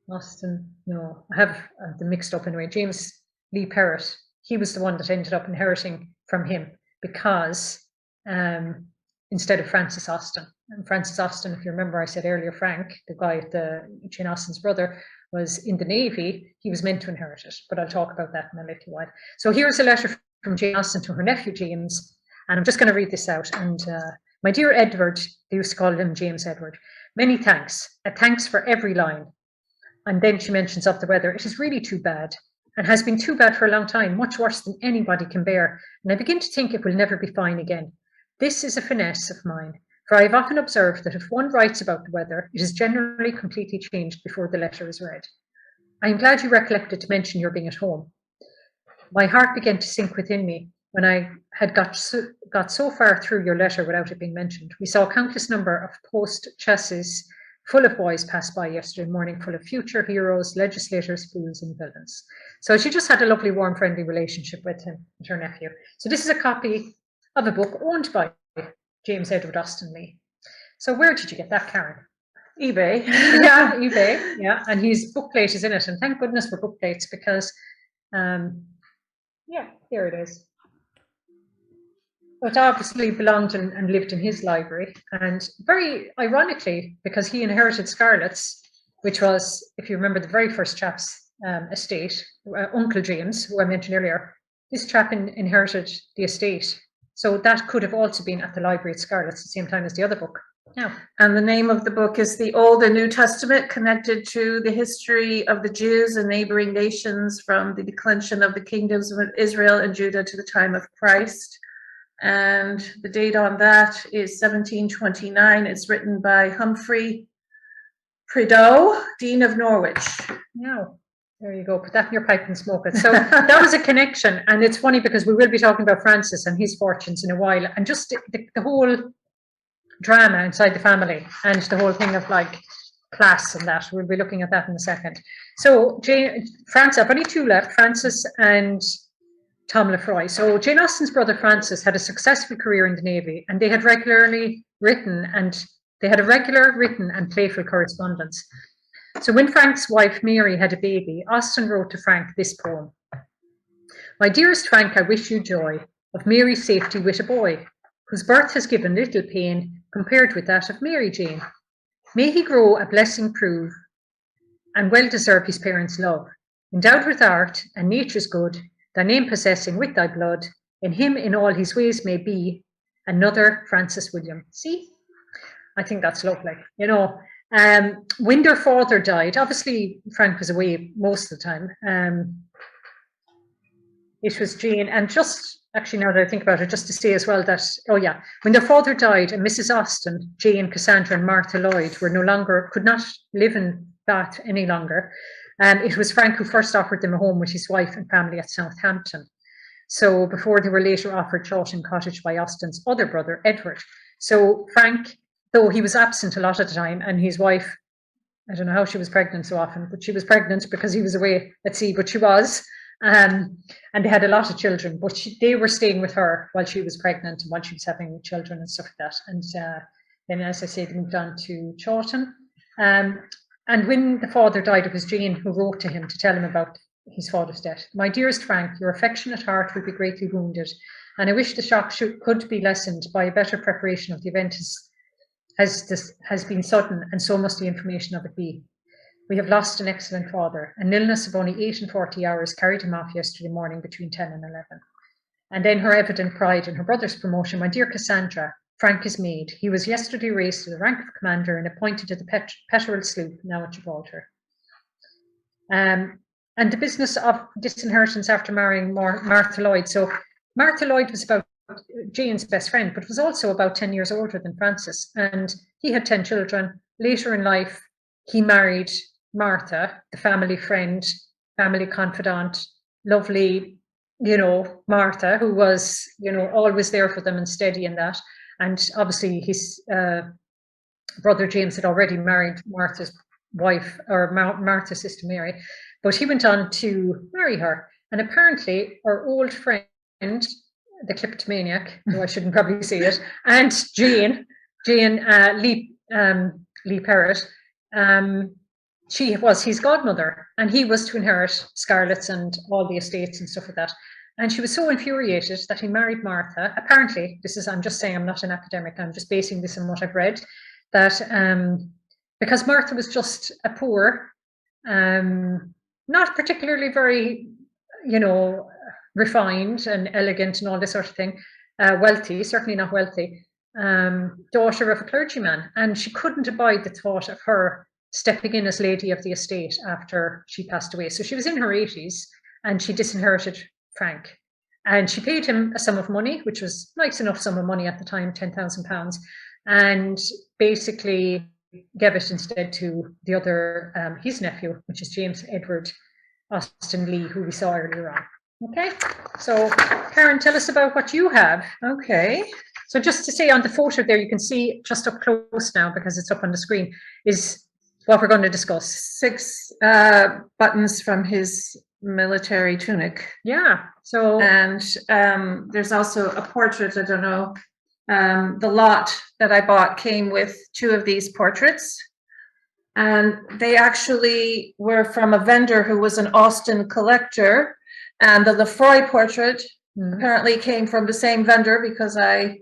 Austen, no, I have them mixed up anyway. James Lee Perrott, he was the one that ended up inheriting from him, because instead of Francis Austen. And Francis Austen, if you remember, I said earlier, Frank, the guy, Jane Austen's brother, was in the Navy. He was meant to inherit it, but I'll talk about that in a little while. So here's a letter from Jane Austen to her nephew James, and I'm just going to read this out. And my dear Edward, they used to call him James Edward, many thanks. Thanks for every line. And then she mentions of the weather. It is really too bad, and has been too bad for a long time, much worse than anybody can bear. And I begin to think it will never be fine again. This is a finesse of mine, for I have often observed that if one writes about the weather, it is generally completely changed before the letter is read. I am glad you recollected to mention your being at home. My heart began to sink within me when I had got so far through your letter without it being mentioned. We saw a countless number of post-chassis full of boys pass by yesterday morning, full of future heroes, legislators, fools, and villains. So she just had a lovely, warm, friendly relationship with him and her nephew. So this is a copy of a book owned by James Edward Austen Lee. So where did you get that, Karen? eBay. Yeah, eBay. Yeah, and his bookplate is in it, and thank goodness for bookplates because, yeah, here it is. It obviously belonged and lived in his library, and very ironically, because he inherited Scarlett's, which was, if you remember, the very first chap's estate, Uncle James, who I mentioned earlier. This chap inherited the estate, so that could have also been at the library at Scarlett's at the same time as the other book. Now, And the name of the book is The Old and New Testament, connected to the history of the Jews and neighboring nations from the declension of the kingdoms of Israel and Judah to the time of Christ. And the date on that is 1729. It's written by Humphrey Prideaux, Dean of Norwich. now, there you go. Put that in your pipe and smoke it. So that was a connection, and it's funny because we will be talking about Francis and his fortunes in a while, and just the whole drama inside the family and the whole thing of like class and that. We'll be looking at that in a second. So Francis, I've only two left, Francis and Tom Lefroy. So Jane Austen's brother Francis had a successful career in the Navy, and they had a regular written and playful correspondence. So when Frank's wife Mary had a baby, Austen wrote to Frank this poem: "My dearest Frank, I wish you joy of Mary's safety with a boy, whose birth has given little pain compared with that of Mary Jane. May he grow a blessing prove, and well deserve his parents' love. Endowed with art and nature's good, thy name possessing with thy blood, in him in all his ways may be another Francis William." See? I think that's lovely. You know, when their father died, obviously Frank was away most of the time. It was Jane, and just actually now that I think about it, just to say as well that, oh yeah, when their father died and Mrs. Austen, Jane, Cassandra and Martha Lloyd could not live in Bath any longer, it was Frank who first offered them a home with his wife and family at Southampton. So before they were later offered Chawton Cottage by Austen's other brother, Edward. So Frank, though he was absent a lot of the time, and his wife, I don't know how she was pregnant so often, but she was pregnant because he was away at sea, but she was. And they had a lot of children, but they were staying with her while she was pregnant and while she was having children and stuff like that. And then, as I said, they moved on to Chawton. And when the father died, it was Jane who wrote to him to tell him about his father's death. "My dearest Frank, your affectionate heart will be greatly wounded, and I wish the shock could be lessened by a better preparation of the event has been sudden, and so must the information of it be. We have lost an excellent father. An illness of only 48 hours carried him off yesterday morning between 10 and 11. And then her evident pride in her brother's promotion. My dear Cassandra, Frank is maid. He was yesterday raised to the rank of commander and appointed to the Petteril sloop, now at Gibraltar. And the business of disinheritance after marrying Martha Lloyd. So Martha Lloyd was about Jane's best friend, but was also about 10 years older than Francis. And he had 10 children. Later in life, he married Martha, the family friend, family confidant, lovely, you know, Martha, who was, you know, always there for them and steady in that. And obviously his brother James had already married Martha's wife, or Martha's sister Mary, but he went on to marry her. And apparently our old friend, the kleptomaniac, though I shouldn't probably say it, and Jane Lee Perrott, she was his godmother, and he was to inherit Scarlett's and all the estates and stuff like that. And she was so infuriated that he married Martha. Apparently, I'm just saying, I'm not an academic, I'm just basing this on what I've read, that because Martha was just a poor, not particularly very, you know, refined and elegant and all this sort of thing, wealthy, certainly not wealthy, daughter of a clergyman, and she couldn't abide the thought of her stepping in as lady of the estate after she passed away. So she was in her 80s and she disinherited Frank, and she paid him a sum of money, which was a nice enough sum of money at the time, £10,000, and basically gave it instead to the other, his nephew, which is James Edward Austen Lee, who we saw earlier on. Okay, so Karen, tell us about what you have. Okay. So just to say, on the photo there, you can see just up close now because it's up on the screen, is what we're going to discuss. 6 buttons from his military tunic. Yeah. So and there's also a portrait. I don't know. the lot that I bought came with 2 of these portraits. And they actually were from a vendor who was an Austin collector. And the Lefroy portrait apparently came from the same vendor, because I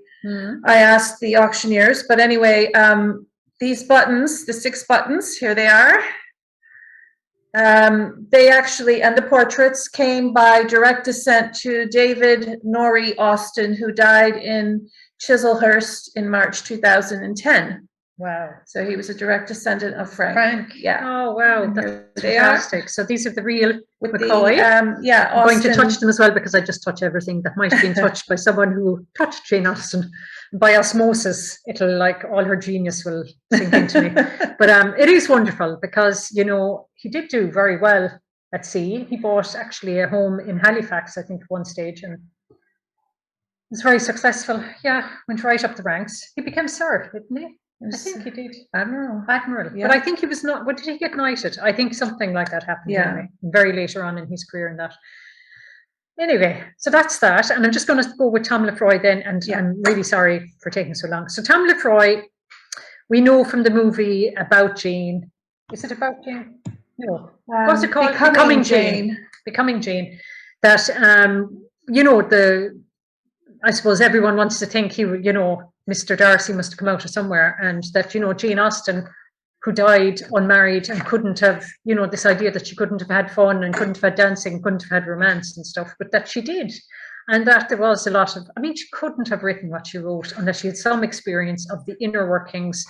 asked the auctioneers. But anyway, these buttons, the 6 buttons, here they are. They actually, and the portraits came by direct descent to David Norrie Austin, who died in Chislehurst in March 2010. Wow. So he was a direct descendant of Frank. Frank. Yeah. Oh, wow. And That's here they are. fantastic. So these are the real With McCoy. yeah, I'm going to Austin. touch them as well, because I just touch everything that might have been touched by someone who touched Jane Austen. By osmosis, it'll, like, all her genius will sink into me. But it is wonderful, because, you know, he did do very well at sea. He bought actually a home in Halifax, I think, at one stage, and was very successful. Yeah, went right up the ranks. He became Sir, didn't he? I think he did. Admiral. Yeah. But I think he was not, what did he get knighted? I think something like that happened. Yeah. Anyway, very later on in his career in that. Anyway, so that's that. And I'm just going to go with Tom Lefroy then. And I'm really sorry for taking so long. So Tom Lefroy, we know from the movie about Jane. Is it about Jane? No. What's it called? Becoming Jane. Becoming Jane. That, you know, I suppose everyone wants to think he, you know, Mr. Darcy must have come out of somewhere, and that, you know, Jane Austen, who died unmarried and couldn't have, you know, this idea that she couldn't have had fun and couldn't have had dancing, couldn't have had romance and stuff, but that she did. And that there was a lot of, I mean, she couldn't have written what she wrote unless she had some experience of the inner workings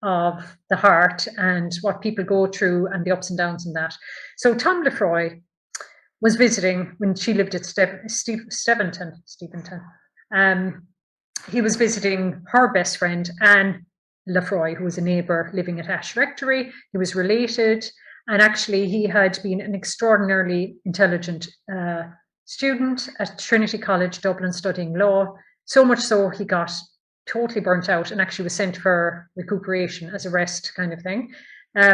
of the heart and what people go through and the ups and downs and that. So Tom Lefroy was visiting when she lived at Steventon. He was visiting her best friend, Anne Lefroy, who was a neighbour living at Ash Rectory. He was related, and actually he had been an extraordinarily intelligent student at Trinity College, Dublin, studying law, so much so he got totally burnt out and actually was sent for recuperation as a rest kind of thing.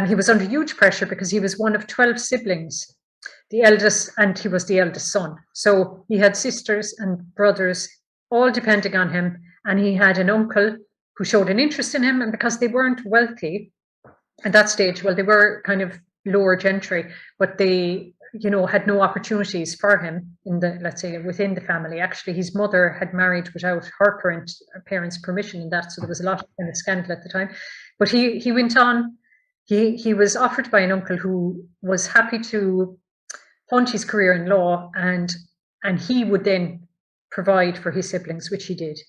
He was under huge pressure because he was one of 12 siblings, the eldest, and he was the eldest son. So he had sisters and brothers all depending on him, and he had an uncle who showed an interest in him, and because they weren't wealthy at that stage, well, they were kind of lower gentry, but they, you know, had no opportunities for him in the, let's say, within the family. Actually, his mother had married without her parents' permission and that, so there was a lot of kind of scandal at the time. But he went on, he was offered by an uncle who was happy to fund his career in law, and he would then provide for his siblings, which he did.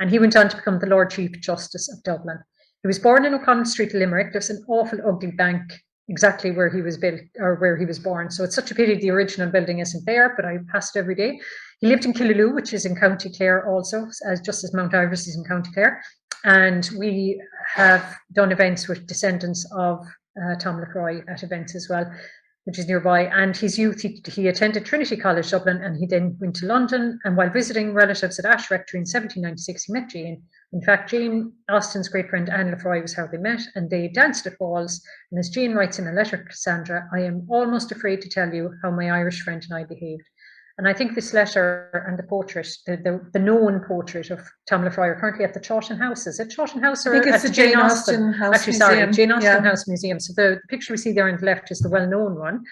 And he went on to become the Lord Chief Justice of Dublin. He was born in O'Connell Street, Limerick. There's an awful ugly bank exactly where he was built, or where he was born. So it's such a pity the original building isn't there, but I passed it every day. He lived in Killaloe, which is in County Clare also, just as Mount Ievers is in County Clare. And we have done events with descendants of Tom Lefroy at events as well, which is nearby. And his youth, he attended Trinity College, Dublin, and he then went to London. And while visiting relatives at Ash Rectory in 1796, he met Jane. In fact, Jane Austen's great friend Anne Lefroy was how they met, and they danced at balls. And as Jane writes in a letter to Cassandra, I am almost afraid to tell you how my Irish friend and I behaved. And I think this letter and the portrait, the known portrait of Tom Lefroy, are currently at the Chawton House. Is it Chawton House? Or I think it's the Jane Austen House Actually, Museum. sorry, Jane Austen Yeah. House Museum. So the picture we see there on the left is the well-known one.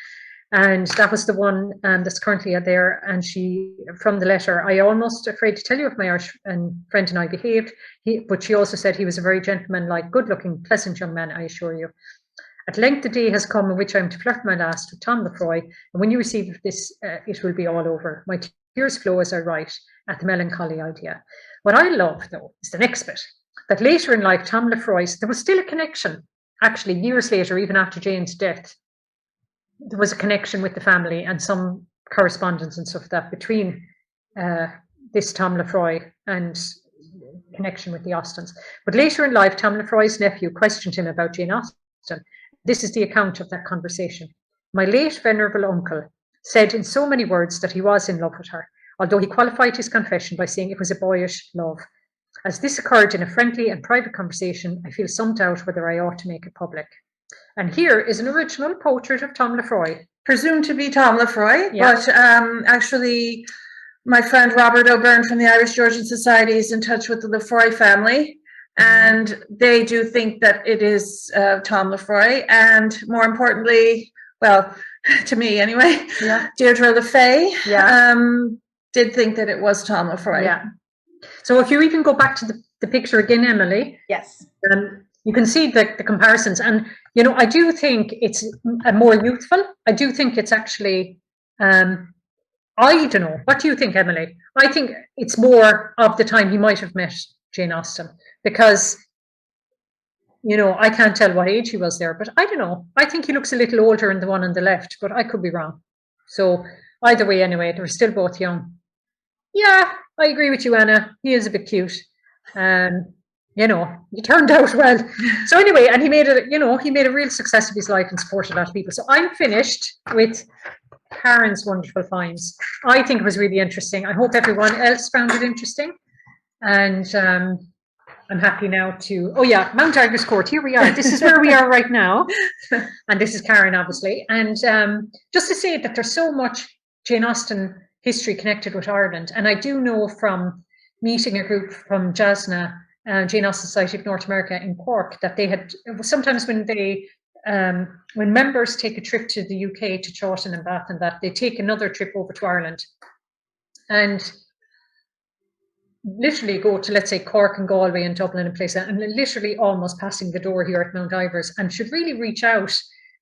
And that was the one that's currently there. And she, from the letter, I almost afraid to tell you if my Irish friend and I behaved. But she also said he was a very gentlemanlike, good-looking, pleasant young man, I assure you. At length the day has come in which I am to flirt my last with Tom Lefroy, and when you receive this, it will be all over. My tears flow as I write at the melancholy idea. What I love, though, is the next bit, that later in life, Tom Lefroy's, there was still a connection, actually, years later, even after Jane's death, there was a connection with the family and some correspondence and stuff like that between this Tom Lefroy and connection with the Austens. But later in life, Tom Lefroy's nephew questioned him about Jane Austen. This is the account of that conversation. My late venerable uncle said in so many words that he was in love with her, although he qualified his confession by saying it was a boyish love. As this occurred in a friendly and private conversation, I feel some doubt whether I ought to make it public. And here is an original portrait of Tom Lefroy. Presumed to be Tom Lefroy, Yeah. but actually my friend Robert O'Byrne from the Irish Georgian Society is in touch with the Lefroy family, and they do think that it is Tom Lefroy, and more importantly, well, to me anyway, Deirdre LeFay did think that it was Tom Lefroy. Yeah. So if you even go back to the picture again, Emily, Yes, you can see the comparisons, and you know, I do think it's more youthful. I do think it's actually, I don't know. What do you think, Emily? I think it's more of the time he might have met Jane Austen, because, you know, I can't tell what age he was there, but I don't know. I think he looks a little older than the one on the left, but I could be wrong. So either way, anyway, they're still both young. Yeah, I agree with you, Anna. He is a bit cute. You know, he turned out well. So anyway, and he made it, you know, he made a real success of his life and supported a lot of people. So I'm finished with Karen's wonderful finds. I think it was really interesting. I hope everyone else found it interesting. And I'm happy now to, oh yeah, Mount Ievers Court, here we are. This is where we are right now. And this is Karen, obviously. And just to say that there's so much Jane Austen history connected with Ireland. And I do know from meeting a group from JASNA, Jane Austen Society of North America in Cork, that they had, sometimes when they, when members take a trip to the UK, to Chawton and Bath and that, they take another trip over to Ireland. And literally go to, let's say, Cork and Galway and Dublin and places, and literally almost passing the door here at Mount Ievers, and should really reach out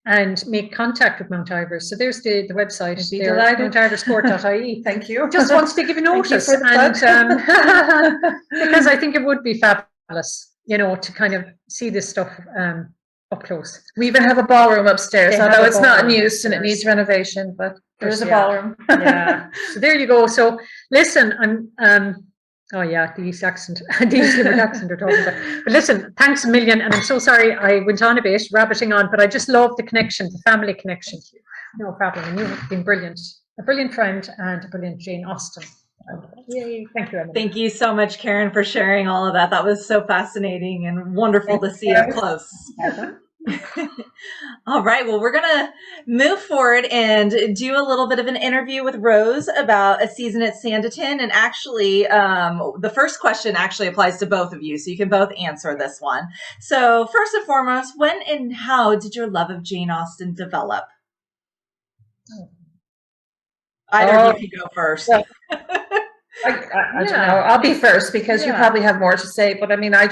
and make contact with Mount Ievers. So there's the website, there, mountiverscourt.ie. Thank you. Just wants to give a notice, and because I think it would be fabulous, you know, to kind of see this stuff up close. We even have a ballroom upstairs, They although have a it's not in ballroom use and it needs renovation, but there's a Yeah. ballroom. Yeah. So there you go. So listen, I'm oh yeah, the East accent, the East Limerick accent are talking about. But listen, thanks a million, and I'm so sorry I went on a bit, rabbiting on, but I just love the connection, the family connection. No problem, and you've been brilliant, a brilliant friend and a brilliant Jane Austen. Yay, thank you, Emily. thank you so much, Karen, for sharing all of that. That was so fascinating and wonderful to see up close. All right, well, we're going to move forward and do a little bit of an interview with Rose about a season at Sanditon. And actually, the first question actually applies to both of you, so you can both answer this one. So first and foremost, when and how did your love of Jane Austen develop? Either of you can go first. Yeah. I don't know. I'll be first because you probably have more to say. But I mean, I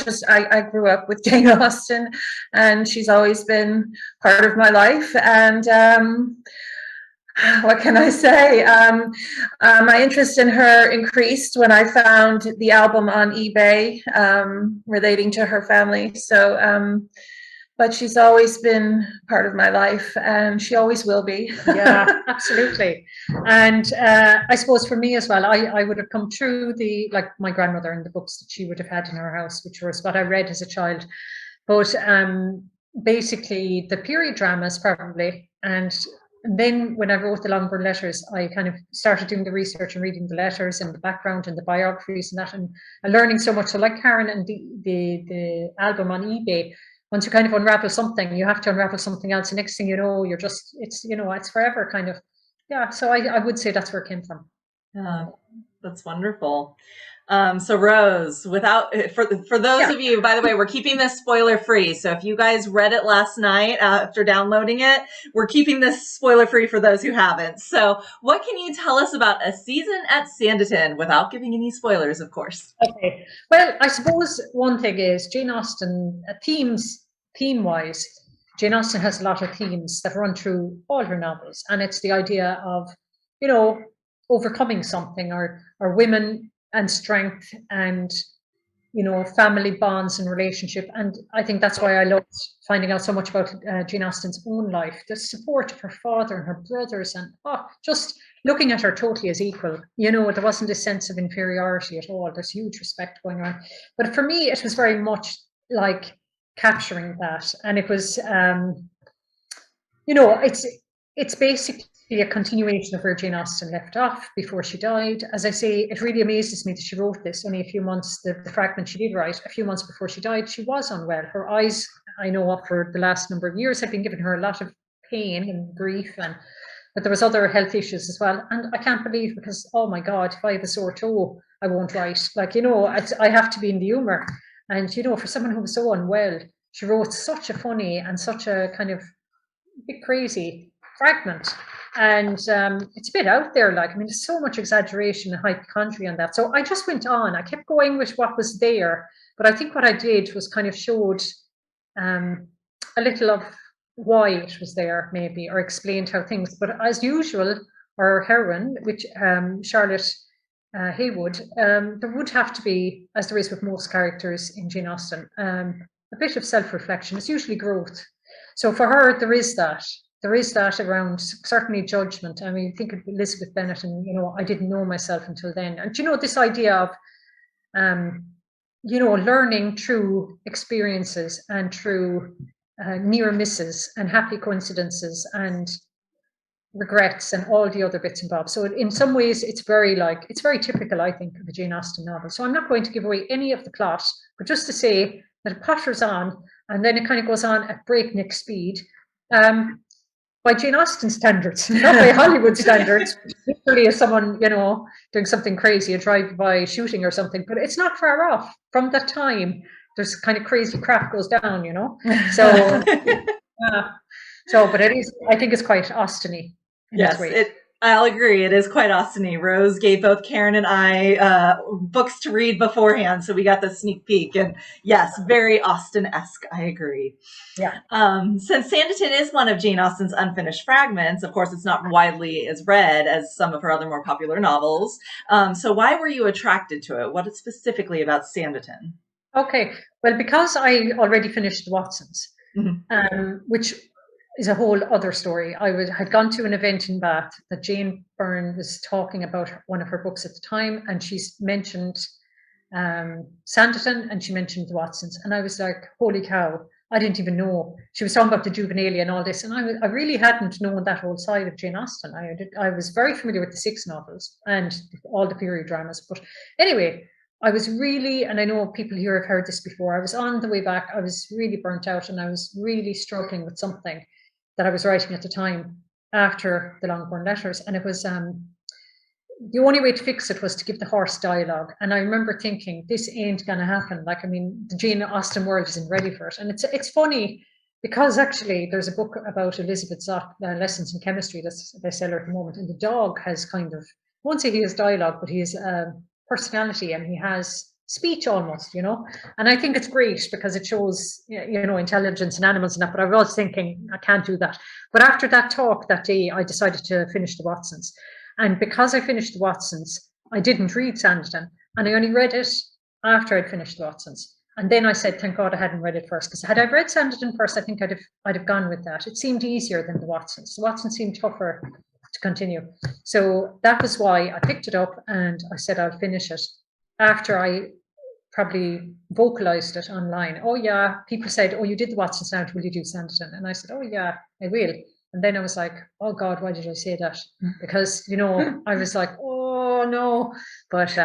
grew up with Jane Austen, and she's always been part of my life. And what can I say? My interest in her increased when I found the album on eBay relating to her family. So, but she's always been part of my life, and she always will be. Yeah, absolutely. And I suppose for me as well, I would have come through like my grandmother and the books that she would have had in her house, which was what I read as a child. But basically the period dramas probably. And then when I wrote the Longbourn letters, I kind of started doing the research and reading the letters and the background and the biographies and that, and learning so much. So like Karen and the album on eBay, once you kind of unravel something, you have to unravel something else. The next thing you know, you're just, it's, you know, it's forever kind of. Yeah, so I would say that's where it came from. That's wonderful. So Rose, for those of you, by the way, we're keeping this spoiler free. So if you guys read it last night after downloading it, we're keeping this spoiler free for those who haven't. So what can you tell us about a season at Sanditon without giving any spoilers, of course? Okay. Well, I suppose one thing is Jane Austen, theme-wise, Jane Austen has a lot of themes that run through all her novels. And it's the idea of, you know, overcoming something, or women and strength, and, you know, family bonds and relationship. And I think that's why I loved finding out so much about Jane Austen's own life, the support of her father and her brothers, and just looking at her totally as equal. You know, there wasn't a sense of inferiority at all. There's huge respect going on. But for me, it was very much like capturing that. And it was, you know, it's basically a continuation of where Jane Austen left off before she died. As I say, it really amazes me that she wrote this only a few months, the fragment she did write, a few months before she died. She was unwell. Her eyes, I know, for the last number of years, have been giving her a lot of pain and grief, and but there was other health issues as well. And I can't believe, because, oh my God, if I have a sore toe, I won't write. Like, you know, I have to be in the humor. And, you know, for someone who was so unwell, she wrote such a funny and such a kind of bit crazy fragment. And it's a bit out there, like, I mean, there's so much exaggeration and hypochondria on that. So I just went on. I kept going with what was there. But I think what I did was kind of showed a little of why it was there, maybe, or explained how things. But as usual, our heroine, which Charlotte Haywood, there would have to be, as there is with most characters in Jane Austen, a bit of self-reflection. It's usually growth. So for her, there is that. There is that around, certainly judgment. I mean, think of Elizabeth Bennet, and, you know, I didn't know myself until then. And, you know, this idea of, you know, learning through experiences and through near misses and happy coincidences and regrets and all the other bits and bobs. So in some ways, it's very typical, I think, of a Jane Austen novel. So I'm not going to give away any of the plot, but just to say that it potters on, and then it kind of goes on at breakneck speed. By Jane Austen standards, not by Hollywood standards, literally as someone, you know, doing something crazy, a drive-by shooting or something, but it's not far off from that time. There's kind of crazy crap goes down, you know. So, but it is, I think it's quite Austen-y in its way. I'll agree. It is quite Austen-y. Rose gave both Karen and I books to read beforehand, so we got the sneak peek. And yes, very Austen-esque. I agree. Yeah. Since Sanditon is one of Jane Austen's unfinished fragments, of course, it's not widely as read as some of her other more popular novels. So why were you attracted to it? What is specifically about Sanditon? Okay. Well, because I already finished the Watsons, which is a whole other story. I had gone to an event in Bath that Jane Byrne was talking about one of her books at the time, and she's mentioned Sanditon and she mentioned the Watsons, and I was like, holy cow, I didn't even know. She was talking about the juvenilia and all this, and I really hadn't known that whole side of Jane Austen. I was very familiar with the 6 novels and all the period dramas, but anyway, I was really, and I know people here have heard this before, I was on the way back, I was really burnt out, and I was really struggling with something that I was writing at the time after the Longbourn Letters. And it was, the only way to fix it was to give the horse dialogue. And I remember thinking, this ain't gonna happen. Like, I mean, the Jane Austen world isn't ready for it. And it's funny, because actually there's a book about Elizabeth Zott, Lessons in Chemistry, that's a bestseller at the moment. And the dog has kind of, I won't say he has dialogue, but he has personality, and he has speech almost, you know. And I think it's great because it shows, you know, intelligence in animals and that, but I was thinking I can't do that. But after that talk that day, I decided to finish the Watsons, and because I finished the Watsons, I didn't read Sanditon, and I only read it after I'd finished the Watsons. And then I said, thank God I hadn't read it first, because had I read Sanditon first, I think I'd have gone with that. It seemed easier than the Watsons. The Watsons seemed tougher to continue. So that was why I picked it up, and I said I'll finish it after I probably vocalized it online. Oh yeah, people said, oh, you did the Watsons, now will you do Sanditon? And I said, oh yeah, I will. And then I was like, oh God, why did I say that? Because, you know, I was like, oh no. But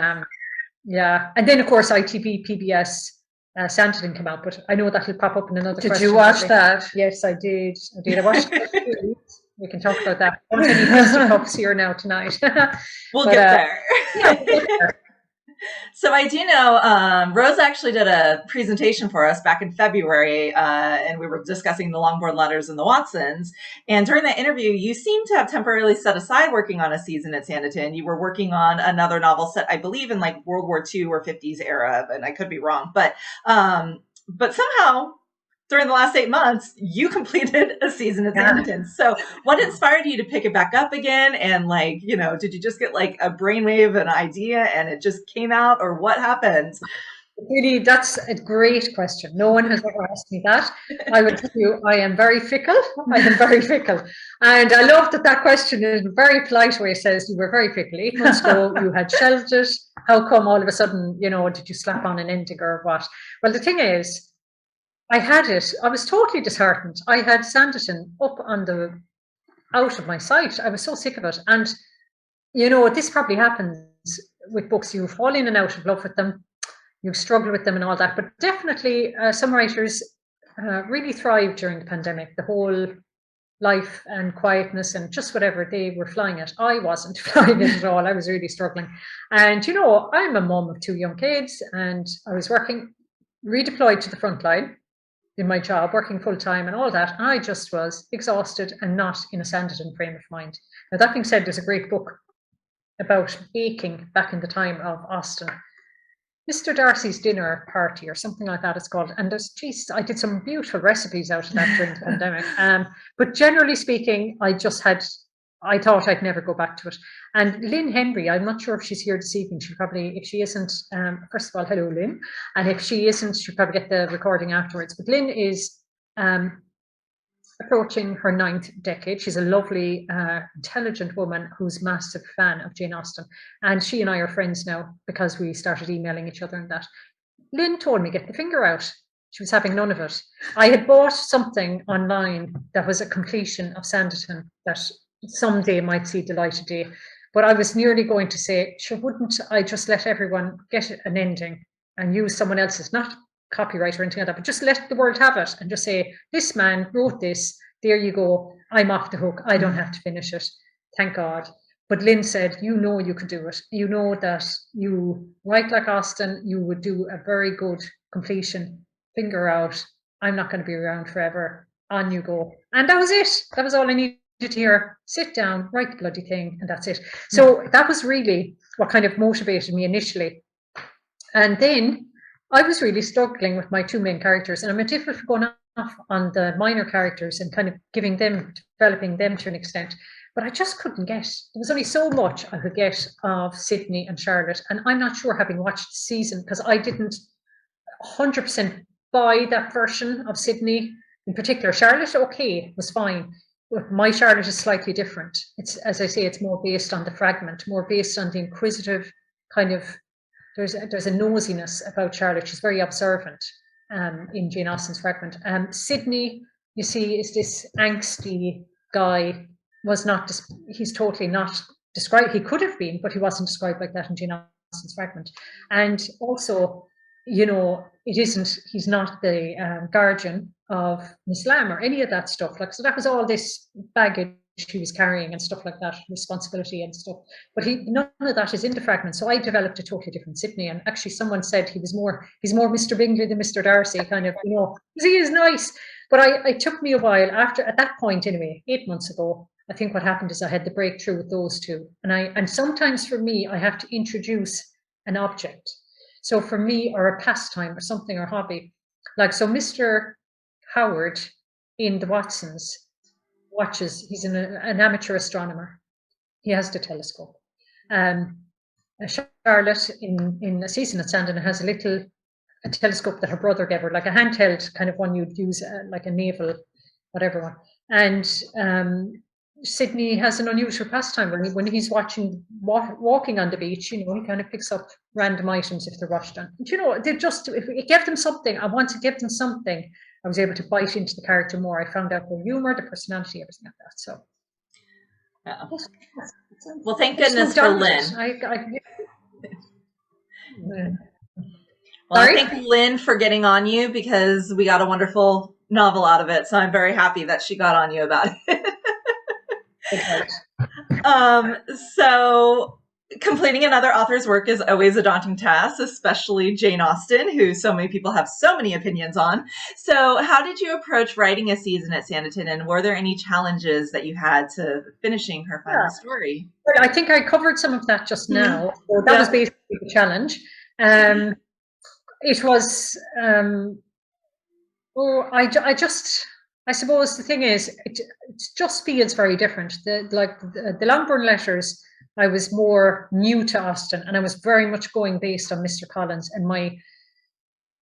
yeah. And then of course ITV, PBS, Sanditon came out, but I know that'll pop up in another question. Did you watch that? Yes, I did. I watched it. We can talk about that. I don't have any fisticuffs here now tonight. We'll get there. Yeah, we'll get there. So I do know Rose actually did a presentation for us back in February, and we were discussing the Longbourn Letters and the Watsons. And during that interview, you seemed to have temporarily set aside working on a season at Sanditon. You were working on another novel set, I believe, in like World War II or 50s era, and I could be wrong. But somehow, during the last 8 months, you completed a season at Sanditon. So what inspired you to pick it back up again? And like, you know, did you just get like a brainwave, an idea, and it just came out, or what happened? Really, that's a great question. No one has ever asked me that. I would tell you, I am very fickle. I am very fickle. And I love that question in a very polite way says you were very fickle. 8 months ago, you had shelved it. How come all of a sudden, you know, did you slap on an ending or what? Well, the thing is, I had it. I was totally disheartened. I had Sanditon up on the out of my sight. I was so sick of it. And, you know, this probably happens with books. You fall in and out of love with them. You struggle with them and all that. But definitely some writers really thrived during the pandemic. The whole life and quietness and just whatever they were flying at. I wasn't flying it at all. I was really struggling. And, you know, I'm a mum of 2 young kids, and I was working, redeployed to the front line in my job, working full time and all that. I just was exhausted and not in a Sanditon frame of mind. Now, that being said, there's a great book about baking back in the time of Austin. Mr. Darcy's Dinner Party or something like that it's called. And there's, geez, I did some beautiful recipes out of that during the pandemic. But generally speaking, I thought I'd never go back to it. And Lynn Henry, I'm not sure if she's here this evening. She'll probably, if she isn't, first of all, hello, Lynn. And if she isn't, she'll probably get the recording afterwards. But Lynn is approaching her 9th decade. She's a lovely, intelligent woman who's a massive fan of Jane Austen. And she and I are friends now because we started emailing each other and that. Lynn told me, get the finger out. She was having none of it. I had bought something online that was a completion of Sanditon that someday might see the light of day. But I was nearly going to say, sure, wouldn't I just let everyone get an ending and use someone else's, not copyright or anything like that, but just let the world have it and just say, this man wrote this, there you go, I'm off the hook, I don't have to finish it, thank God. But Lynn said, you know you could do it. You know that you write like Austen, you would do a very good completion, finger out, I'm not going to be around forever, on you go. And that was it. That was all I needed to hear. Sit down, write the bloody thing, and that's it. So that was really what kind of motivated me initially. And then I was really struggling with my 2 main characters, and I'm a difficult for going off on the minor characters and kind of developing them to an extent. But I just couldn't get, there was only so much I could get of Sydney and Charlotte. And I'm not sure, having watched the season, because I didn't 100% buy that version of Sydney in particular. Charlotte, okay, was fine. But my Charlotte is slightly different. It's, as I say, it's more based on the fragment, more based on the inquisitive kind of, there's a nosiness about Charlotte. She's very observant in Jane Austen's fragment. Sydney, you see, is this angsty guy, he's totally not described, he could have been, but he wasn't described like that in Jane Austen's fragment. And also, you know, he's not the guardian of Miss Lamb or any of that stuff. Like, so that was all this baggage he was carrying and stuff like that, responsibility and stuff. But none of that is in the fragment. So I developed a totally different Sydney. And actually someone said he's more Mr. Bingley than Mr. Darcy, kind of, you know, because he is nice. But it took me a while at that point anyway, 8 months ago, I think what happened is I had the breakthrough with those 2. And sometimes for me, I have to introduce an object. So for me, or a pastime or something, or hobby. Like, so Mr. Howard in the Watsons watches, he's an amateur astronomer. He has the telescope. Charlotte in a season at Sanditon has a telescope that her brother gave her, like a handheld kind of one you'd use, like a naval, whatever one. And Sydney has an unusual pastime when he's walking on the beach, you know, he kind of picks up random items if they're rushed on. You know, if we give them something, I want to give them something. I was able to bite into the character more. I found out their humor, the personality, everything like that. So, yeah. Well, thank goodness for Lynn. Well, I thank Lynn for getting on you, because we got a wonderful novel out of it. So I'm very happy that she got on you about it. So completing another author's work is always a daunting task, especially Jane Austen, who so many people have so many opinions on. So how did you approach writing a season at Sanditon, and were there any challenges that you had to finishing her final story? I think I covered some of that just now. So that was basically the challenge. It was, I suppose the thing is, it just feels very different. The Longbourn letters, I was more new to Austen, and I was very much going based on Mr. Collins and my,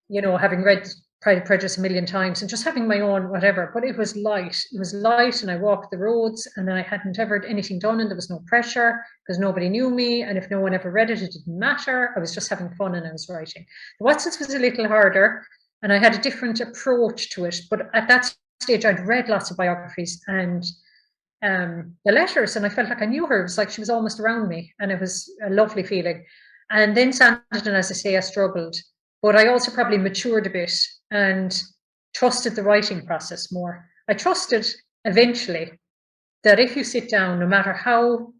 you know, having read Pride and Prejudice a million times and just having my own whatever. But it was light. It was light, and I walked the roads, and I hadn't ever had anything done, and there was no pressure because nobody knew me. And if no one ever read it, it didn't matter. I was just having fun, and I was writing. The Watsons was a little harder, and I had a different approach to it. But at that stage, I'd read lots of biographies and the letters, and I felt like I knew her. It was like she was almost around me, and it was a lovely feeling. And then Sanditon, as I say, I struggled, but I also probably matured a bit and trusted the writing process more. I trusted eventually that if you sit down, no matter how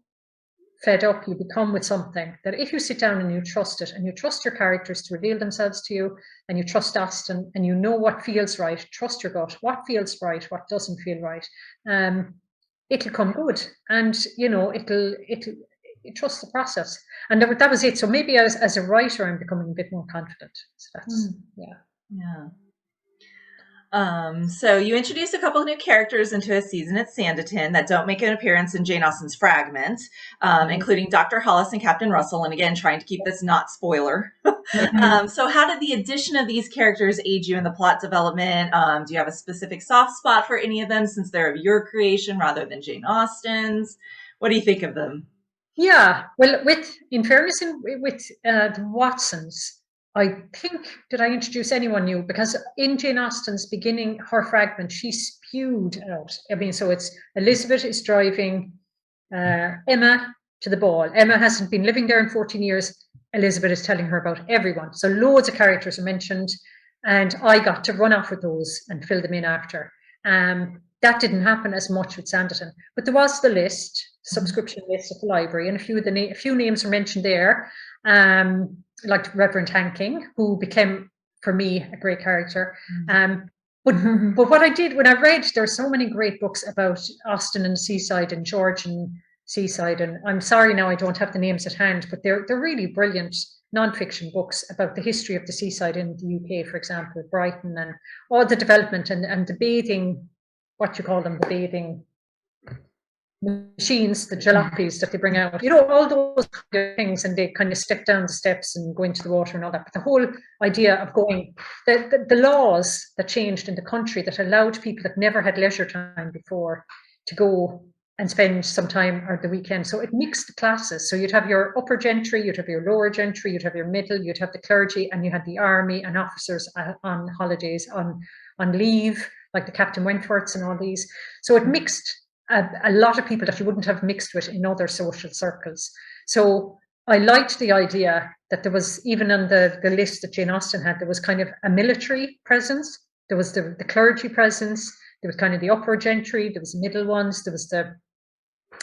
fed up you become with something, that if you sit down and you trust it and you trust your characters to reveal themselves to you and you trust Aston and you know what feels right, trust your gut, what feels right, what doesn't feel right, it'll come good. And, you know, it'll trust the process. And that was it. So maybe as a writer, I'm becoming a bit more confident. So that's, Yeah. So you introduce a couple of new characters into a season at Sanditon that don't make an appearance in Jane Austen's Fragment, including Dr. Hollis and Captain Russell, and again, trying to keep this not spoiler. So how did the addition of these characters aid you in the plot development? Do you have a specific soft spot for any of them since they're of your creation rather than Jane Austen's? What do you think of them? Yeah, well, in fairness, with the Watsons, I think, did I introduce anyone new? Because in Jane Austen's beginning, her Fragment, she spewed out. I mean, so it's Elizabeth is driving Emma to the ball. Emma hasn't been living there in 14 years. Elizabeth is telling her about everyone. So loads of characters are mentioned, and I got to run off with those and fill them in after. That didn't happen as much with Sanditon, but there was the list, subscription list at the library, and a few names are mentioned there, like Reverend Hanking, who became, for me, a great character. But what I did when I read, there's so many great books about Austen and the seaside and Georgian seaside, and I'm sorry now I don't have the names at hand, but they're really brilliant non-fiction books about the history of the seaside in the UK, for example, Brighton, and all the development and the bathing, what you call them, the bathing machines, the jalopies that they bring out, you know, all those things, and they kind of step down the steps and go into the water and all that. But the whole idea of going, the laws that changed in the country that allowed people that never had leisure time before to go and spend some time or the weekend. So it mixed the classes. So you'd have your upper gentry, you'd have your lower gentry, you'd have your middle, you'd have the clergy, and you had the army and officers on holidays, on leave, like the Captain Wentworths and all these. So it mixed a lot of people that you wouldn't have mixed with in other social circles. So I liked the idea that there was, even on the list that Jane Austen had, there was kind of a military presence, there was the clergy presence, there was kind of the upper gentry, there was the middle ones, there was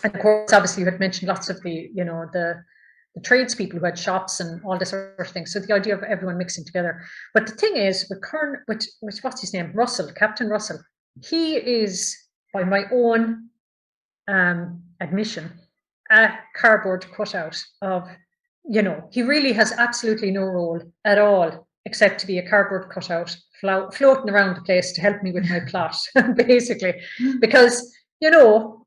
and of course, obviously you had mentioned lots of the, you know, the tradespeople who had shops and all this sort of thing. So the idea of everyone mixing together. But the thing is, with what's his name? Russell, Captain Russell, he is, by my own admission, a cardboard cutout of, you know, he really has absolutely no role at all except to be a cardboard cutout floating around the place to help me with my plot, basically, because, you know,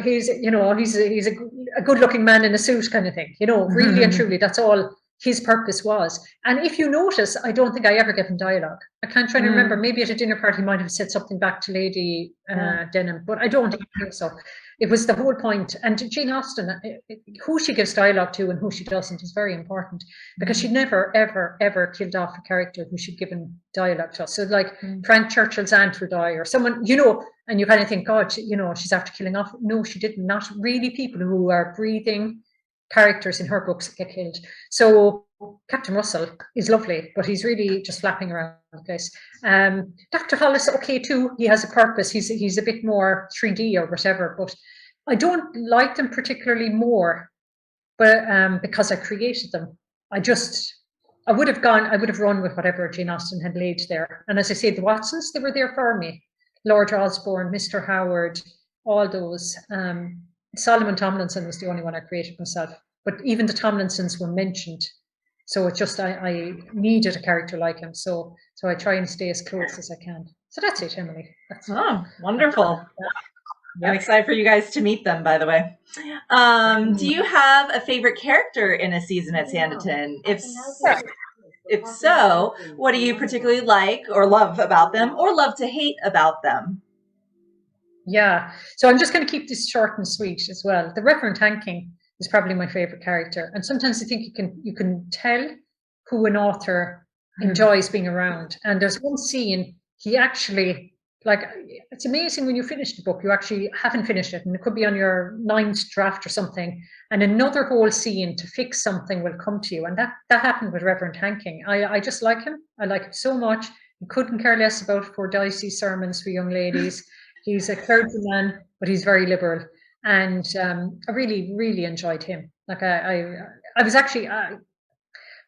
he's a good-looking man in a suit kind of thing, you know, really and truly, that's all his purpose was. And if you notice, I don't think I ever gave him dialogue. I can't try to remember, maybe at a dinner party he might have said something back to Lady Denham, but I don't think so. It was the whole point. And Jane Austen, who she gives dialogue to and who she doesn't is very important, because she never, ever, ever killed off a character who she'd given dialogue to. So like Frank Churchill's aunt would die, or someone, you know, and you kind of think, God, you know, she's after killing off. No, she didn't. Not really people who are breathing characters in her books get killed. So Captain Russell is lovely, but he's really just flapping around the place. Dr. Hollis, okay too, he has a purpose. He's a bit more 3D or whatever, but I don't like them particularly more, but because I created them. I would have run with whatever Jane Austen had laid there. And as I say, the Watsons, they were there for me. Lord Osborne, Mr. Howard, all those. Solomon Tomlinson was the only one I created myself, but even the Tomlinsons were mentioned. So it's just, I needed a character like him. So I try and stay as close as I can. So that's it, Emily. Wonderful. I'm excited for you guys to meet them, by the way. Do you have a favorite character in a season at Sanditon? If so, what do you particularly like or love about them, or love to hate about them? Yeah, so I'm just going to keep this short and sweet as well. The Reverend Hanking is probably my favorite character, and sometimes I think you can tell who an author enjoys being around. And there's one scene he actually, like, it's amazing when you finish the book, you actually haven't finished it, and it could be on your 9th draft or something, and another whole scene to fix something will come to you. And that happened with Reverend Hanking. I just like him. I like him so much. He couldn't care less about Fordyce's sermons for young ladies. He's a clergyman, but he's very liberal, and I really, really enjoyed him. Like I was actually,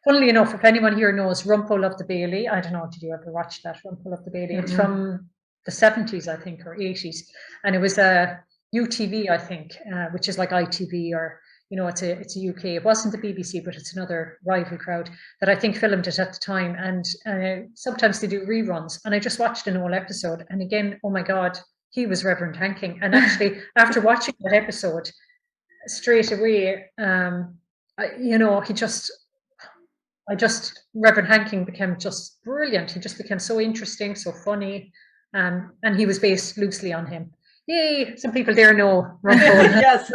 funnily enough, if anyone here knows Rumpole of the Bailey, I don't know, did you ever watch that Rumpole of the Bailey? It's from the 70s, I think, or 80s, and it was a UTV, I think, which is like ITV, or it's a UK. It wasn't the BBC, but it's another rival crowd that I think filmed it at the time. And sometimes they do reruns, and I just watched an whole episode, and again, oh my God, he was Reverend Hanking. And actually, after watching that episode, straight away, Reverend Hanking became just brilliant. He just became so interesting, so funny, and he was based loosely on him. Yay! Some people there know Rumpole. Yes.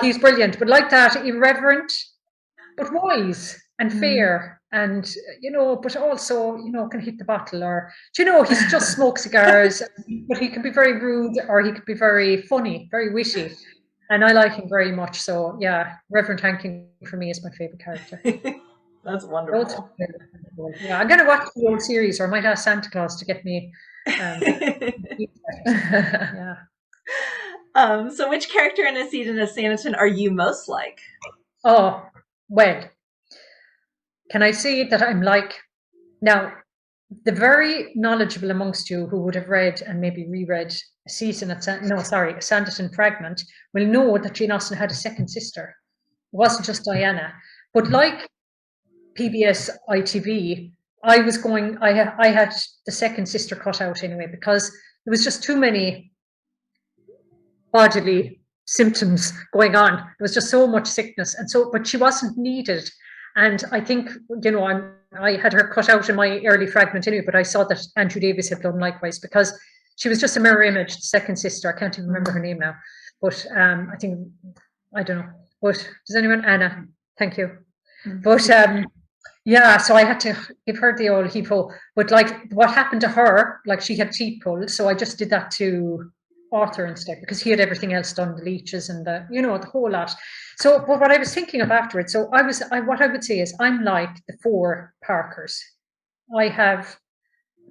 He's brilliant, but like that, irreverent, but wise and fair, and but also can hit the bottle, or he just smokes cigars, but he can be very rude, or he could be very funny, very witty. And I like him very much. So yeah, Reverend Hanking for me is my favorite character. That's wonderful. Yeah, I'm going to watch the old series, or I might ask Santa Claus to get me. Yeah. So which character in a season of Sanditon are you most like? Oh, well, can I say that I'm like, now, the very knowledgeable amongst you who would have read and maybe reread a Sanditon Fragment will know that Jane Austen had a second sister. It wasn't just Diana. But like PBS ITV, I had the second sister cut out anyway, because there was just too many bodily symptoms going on. There was just so much sickness, but she wasn't needed. And I think, I had her cut out in my early fragment anyway, but I saw that Andrew Davies had done likewise, because she was just a mirror image, the second sister. I can't even remember her name now, but I don't know. But does anyone? Anna, thank you. But yeah, so I had to give her the old heap-ho. But like what happened to her, like she had teeth pulled, so I just did that to Arthur instead, because he had everything else done, the leeches and the whole lot. So, but what I was thinking of afterwards, so what I would say is I'm like the 4 Parkers. I have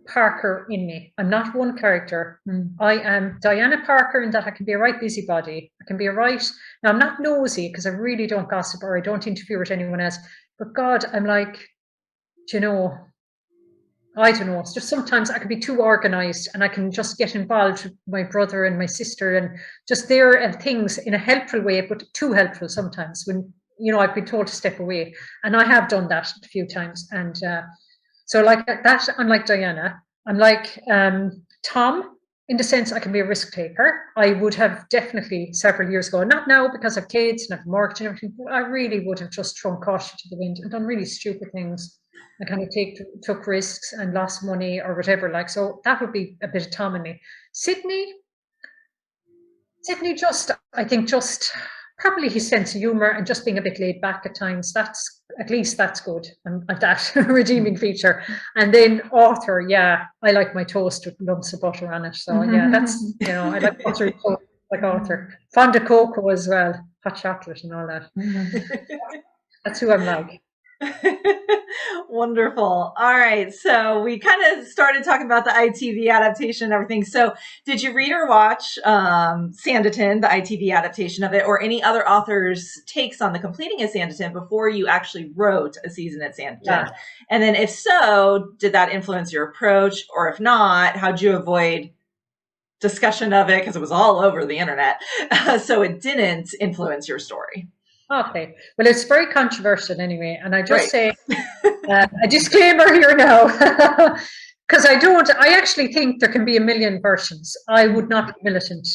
Parker in me. I'm not one character. I am Diana Parker in that I can be a right busybody. I can be now I'm not nosy, because I really don't gossip or I don't interfere with anyone else. But God, I'm like, I don't know. It's just sometimes I can be too organized, and I can just get involved with my brother and my sister, and just there things in a helpful way, but too helpful sometimes when, I've been told to step away. And I have done that a few times. And so like that, I'm like Diana. I'm like Tom, in the sense I can be a risk taker. I would have definitely several years ago, not now because I've kids and I've a mortgage and everything, but I really would have just thrown caution to the wind and done really stupid things. I kind of took risks and lost money or whatever. Like, so that would be a bit of Tom in me. Sydney, I think probably his sense of humor and just being a bit laid back at times. At least that's good. And that redeeming feature. And then Arthur, yeah, I like my toast with lumps of butter on it. So yeah, that's, I like buttery toast like Arthur. Fond of cocoa as well, hot chocolate and all that. That's who I'm like. Wonderful. All right. So we kind of started talking about the ITV adaptation and everything. So did you read or watch Sanditon, the ITV adaptation of it, or any other authors' takes on the completing of Sanditon before you actually wrote a season at Sanditon? Yeah. And then if so, did that influence your approach? Or if not, how'd you avoid discussion of it? Because it was all over the internet. So it didn't influence your story. Okay, well, it's very controversial anyway, and I just say a disclaimer here now, because I actually think there can be a million versions. I would not be militant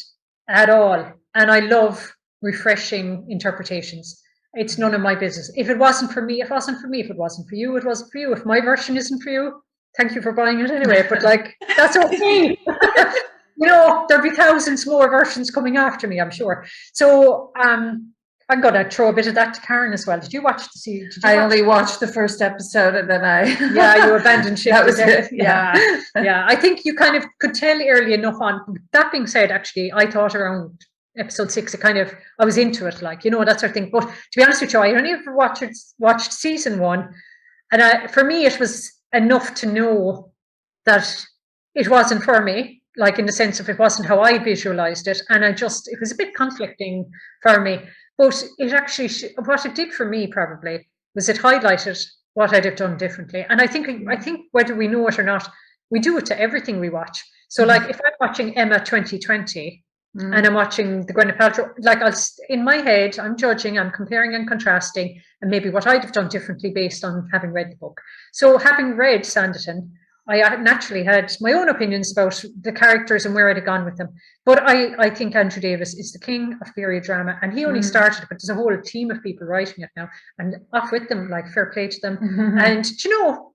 at all, and I love refreshing interpretations. It's none of my business. If it wasn't for me, it wasn't for me. If it wasn't for you, it wasn't for you. If my version isn't for you, thank you for buying it anyway, but like, that's okay. There'll be thousands more versions coming after me, I'm sure. So, I'm going to throw a bit of that to Karen as well. Did you watch the season? I only watched the first episode and then Yeah, you abandoned ship. That was it. Yeah. I think you kind of could tell early enough on. That being said, actually, I thought around episode 6, I was into it, like, that sort of thing. But to be honest with you, I only ever watched season 1. And for me, it was enough to know that it wasn't for me, like in the sense of it wasn't how I visualized it. And it was a bit conflicting for me. But it actually, what it did for me probably was it highlighted what I'd have done differently. And I think whether we know it or not, we do it to everything we watch. So like if I'm watching Emma 2020 and I'm watching the Gwyneth Paltrow, like in my head, I'm judging, I'm comparing and contrasting, and maybe what I'd have done differently based on having read the book. So having read Sanditon, I naturally had my own opinions about the characters and where I'd have gone with them. But I think Andrew Davis is the king of period drama, and he only started it, but there's a whole team of people writing it now, and off with them, like fair play to them. And you know,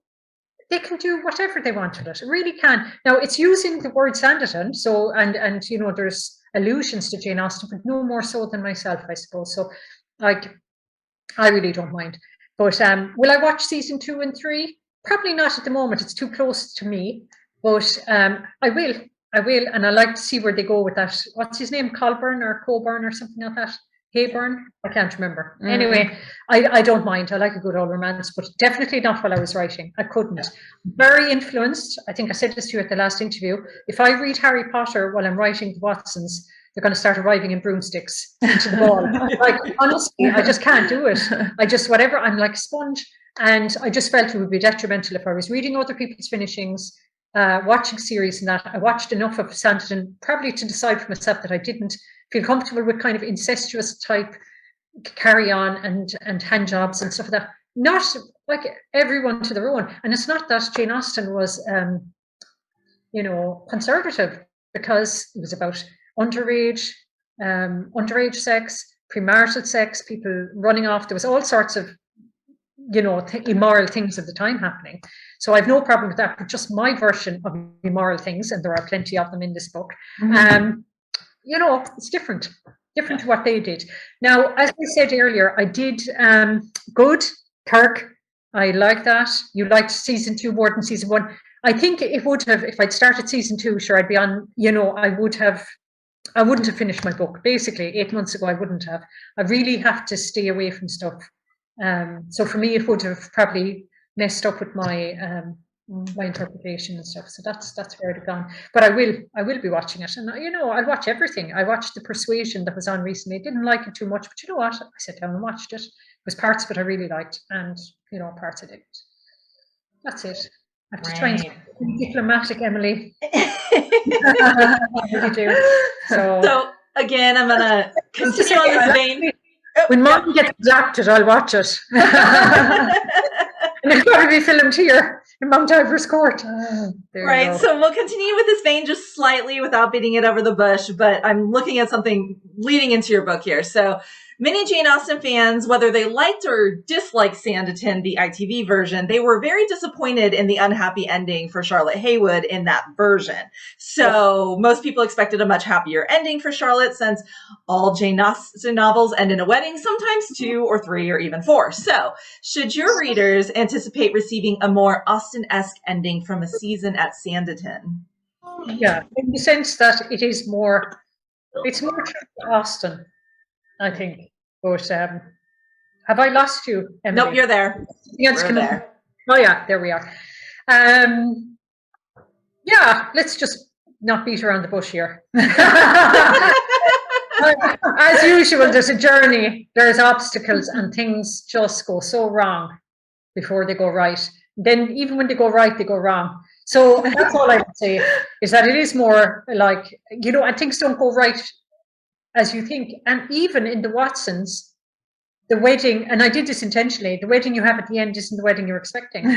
they can do whatever they want with it. It really can. Now it's using the word Sanditon, so and you know, there's allusions to Jane Austen, but no more so than myself, I suppose. So like, I really don't mind. But will I watch season 2 and 3? Probably not at the moment. It's too close to me. But I will, and I like to see where they go with that. What's his name? Colburn or Coburn or something like that? Hayburn? I can't remember. Anyway, I don't mind. I like a good old romance, but definitely not while I was writing. I couldn't. Very influenced. I think I said this to you at the last interview. If I read Harry Potter while I'm writing the Watsons, they're going to start arriving in broomsticks into the wall. Like, honestly, I just can't do it. I'm like a sponge. And I just felt it would be detrimental if I was reading other people's finishings, watching series and that. I watched enough of Sanditon probably to decide for myself that I didn't feel comfortable with kind of incestuous type carry on and hand jobs and stuff like that. Not like everyone to their own. And it's not that Jane Austen was, you know, conservative, because it was about underage sex, premarital sex, people running off. There was all sorts of, you know, immoral things at the time happening. So I've no problem with that, but just my version of immoral things, and there are plenty of them in this book, you know, it's different to what they did. Now, as I said earlier, I did good, Kirk. I like that. You liked season 2 more than season 1. I think it would have, if I'd started season 2, sure, I'd be on, you know, I wouldn't have finished my book. Basically, 8 months ago, I wouldn't have. I really have to stay away from stuff. So for me, it would have probably messed up with my my interpretation and stuff. So that's where I'd have gone. But I will be watching it, and you know, I'll watch everything. I watched The Persuasion that was on recently. Didn't like it too much, but you know what? I sat down and watched it. There was parts of it I really liked, and you know, parts I didn't. That's it. I have to try and be diplomatic, Emily. I really do. So again, I'm gonna continue on this vein. When Mom gets adapted, I'll watch it. And it'll probably be filmed here in Mount Ievers Court. Right, so we'll continue with this vein just slightly without beating it over the bush, but I'm looking at something leading into your book here. So many Jane Austen fans, whether they liked or disliked Sanditon, the ITV version, they were very disappointed in the unhappy ending for Charlotte Haywood in that version. So most people expected a much happier ending for Charlotte, since all Jane Austen novels end in a wedding, sometimes 2 or 3 or even 4. So should your readers anticipate receiving a more Austen-esque ending from a season at Sanditon? Yeah, in the sense that it's more true to Austen, I think. But have I lost you, Emily? Nope, you're there. We're there. Oh yeah, there we are. Yeah, let's just not beat around the bush here. As usual, there's a journey, there's obstacles, and things just go so wrong before they go right. Then even when they go right, they go wrong. So that's all I would say, is that it is more like, you know, and things don't go right as you think. And even in the Watsons, the wedding, and I did this intentionally, the wedding you have at the end isn't the wedding you're expecting.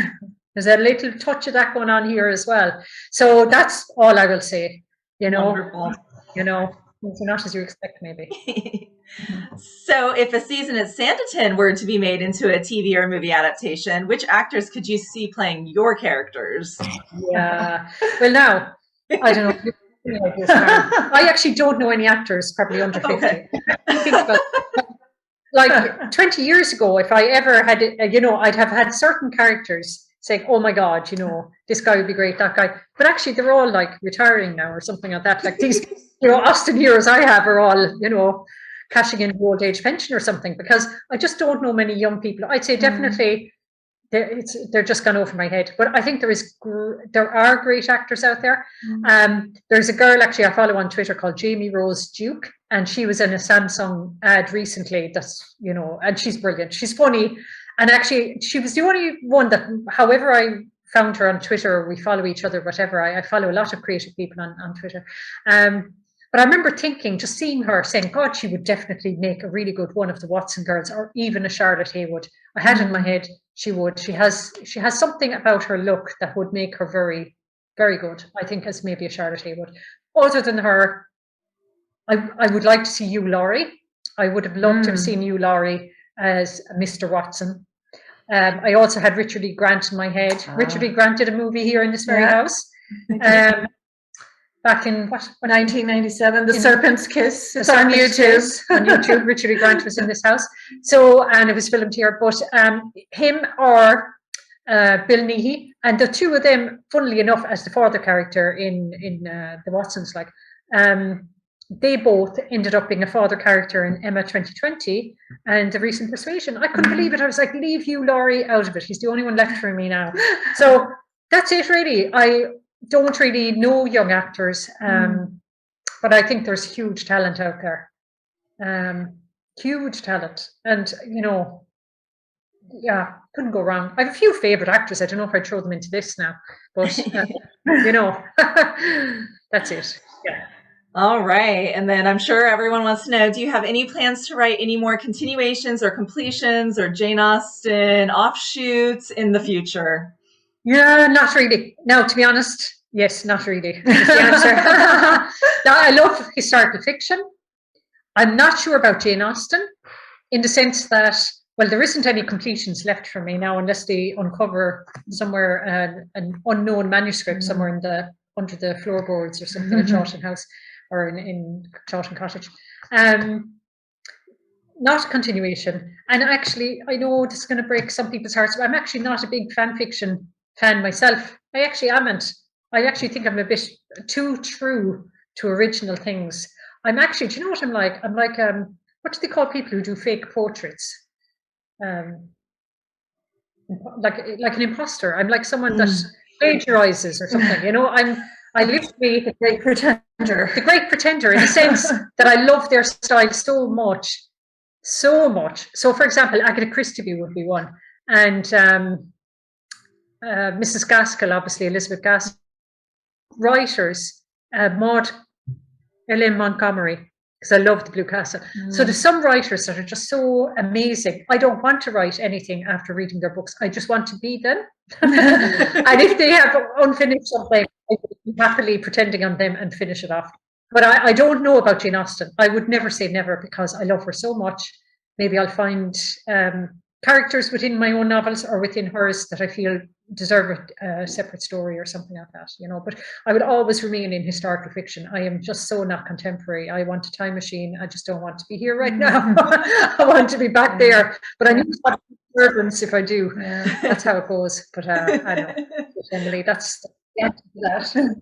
There's a little touch of that going on here as well. So that's all I will say, you know. Wonderful. You know, things are not as you expect, maybe. So if a season at Sanditon were to be made into a TV or movie adaptation, which actors could you see playing your characters? Yeah. Well, now, I don't know. I actually don't know any actors probably under 50. Okay. Like 20 years ago, if I ever had, you know, I'd have had certain characters saying, oh my God, you know, this guy would be great, that guy. But actually, they're all like retiring now or something like that. Like these, you know, Austen heroes I have are all, you know, cashing in old age pension or something, because I just don't know many young people. I'd say definitely they're just gone over my head. But I think there are great actors out there. There's a girl actually I follow on Twitter called Jamie Rose Duke, and she was in a Samsung ad recently. That's, you know, and she's brilliant. She's funny, and actually she was the only one that, however I found her on Twitter, we follow each other, whatever. I follow a lot of creative people on Twitter. But I remember thinking, just seeing her, saying, God, she would definitely make a really good one of the Watson girls, or even a Charlotte Haywood. I had in my head she would. She has something about her look that would make her very, very good, I think, as maybe a Charlotte Haywood. Other than her, I would like to see Hugh Laurie. I would have loved to have seen Hugh Laurie as Mr. Watson. I also had Richard E. Grant in my head. Richard E. Grant did a movie here in this very house. Back in 1997, The Serpent's Kiss. It's on YouTube. On YouTube, Richard E. Grant was in this house. So, and it was filmed here. But him or Bill Nighy, and the two of them, funnily enough, as the father character in the Watsons, like, they both ended up being a father character in Emma 2020 and The Recent Persuasion. I couldn't believe it. I was like, leave Hugh Laurie out of it. He's the only one left for me now. So that's it, really. I don't really know young actors, but I think there's huge talent out there. Huge talent. And, you know, yeah, couldn't go wrong. I have a few favourite actors. I don't know if I'd throw them into this now, but, you know, that's it. Yeah. All right. And then I'm sure everyone wants to know, do you have any plans to write any more continuations or completions or Jane Austen offshoots in the future? Yeah, not really. No, to be honest, yes, not really is the answer. Now, I love historical fiction. I'm not sure about Jane Austen, in the sense that, well, there isn't any completions left for me now, unless they uncover somewhere an unknown manuscript somewhere under the floorboards or something at Chawton House or in Chawton Cottage. Not a continuation. And actually, I know this is going to break some people's hearts, but I'm actually not a big fan fiction fan myself. I actually think I'm a bit too true to original things. I'm actually, do you know what I'm like? I'm like, what do they call people who do fake portraits? Like an imposter. I'm like someone that plagiarizes or something, you know. I live to be the great pretender. The great pretender, in the sense that I love their style so much. So much. So, for example, Agatha Christie would be one. And Mrs. Gaskell, obviously, Elizabeth Gaskell. Writers, Maud Ellen Montgomery, because I love the Blue Castle. So there's some writers that are just so amazing. I don't want to write anything after reading their books. I just want to be them. And if they have unfinished something, I would be happily pretending on them and finish it off. But I don't know about Jane Austen. I would never say never, because I love her so much. Maybe I'll find characters within my own novels or within hers that I feel deserve a separate story or something like that, you know. But I would always remain in historical fiction. I am just so not contemporary. I want a time machine. I just don't want to be here right now. I want to be back there. But I need to have disturbance if I do. That's how it goes. But I know, Emily, that's the answer to that.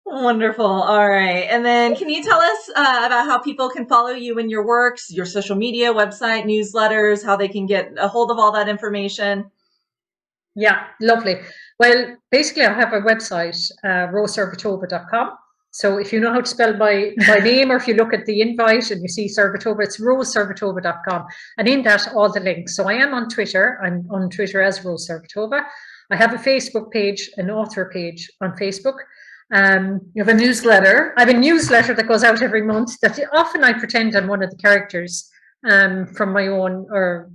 Wonderful. All right. And then can you tell us about how people can follow you in your works, your social media, website, newsletters, how they can get a hold of all that information? Yeah, lovely. Well, basically, I have a website, roseservitova.com. So if you know how to spell my name, or if you look at the invite and you see Servitova, it's roseservitova.com. And in that, all the links. So I am on Twitter. I'm on Twitter as Rose Servitova. I have a Facebook page, an author page on Facebook. You have a newsletter. I have a newsletter that goes out every month that often I pretend I'm one of the characters from my own or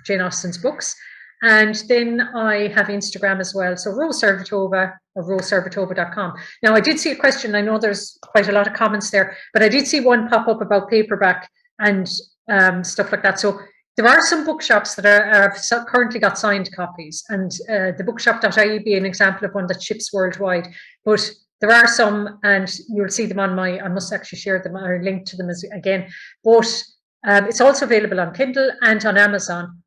Jane Austen's books. And then I have Instagram as well. So Rose Servitova or roseservitova.com. Now, I did see a question. I know there's quite a lot of comments there, but I did see one pop up about paperback and stuff like that. So there are some bookshops that have currently got signed copies, and the bookshop.ie be an example of one that ships worldwide. But there are some, and you'll see them on I must actually share them or link to them again. But it's also available on Kindle and on Amazon.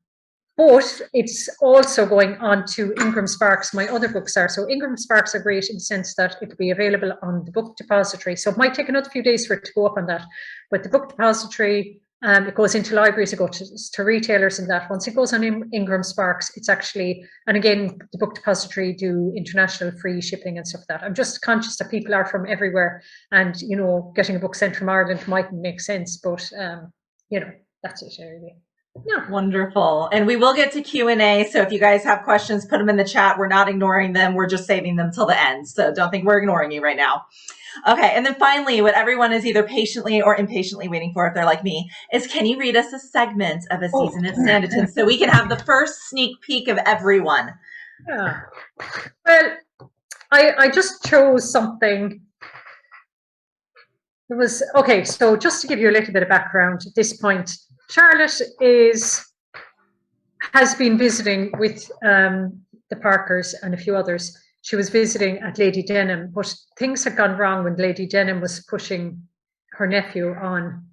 But it's also going on to Ingram Sparks. My other books are. So Ingram Sparks are great in the sense that it'll be available on the Book Depository. So it might take another few days for it to go up on that. But the Book Depository, It goes into libraries, it goes to retailers and that. Once it goes on Ingram Sparks, it's actually, and again, the Book Depository do international free shipping and stuff like that. I'm just conscious that people are from everywhere and, you know, getting a book sent from Ireland mightn't make sense, but, you know, that's it, really. Yeah. Wonderful. And we will get to Q&A. So if you guys have questions, put them in the chat. We're not ignoring them. We're just saving them till the end. So don't think we're ignoring you right now. Okay. And then finally, what everyone is either patiently or impatiently waiting for, if they're like me, is can you read us a segment of a season at Sanditon so we can have the first sneak peek of everyone? Yeah. Well, I just chose something. It was, okay, so just to give you a little bit of background at this point, Charlotte has been visiting with the Parkers and a few others. She was visiting at Lady Denham, but things had gone wrong when Lady Denham was pushing her nephew on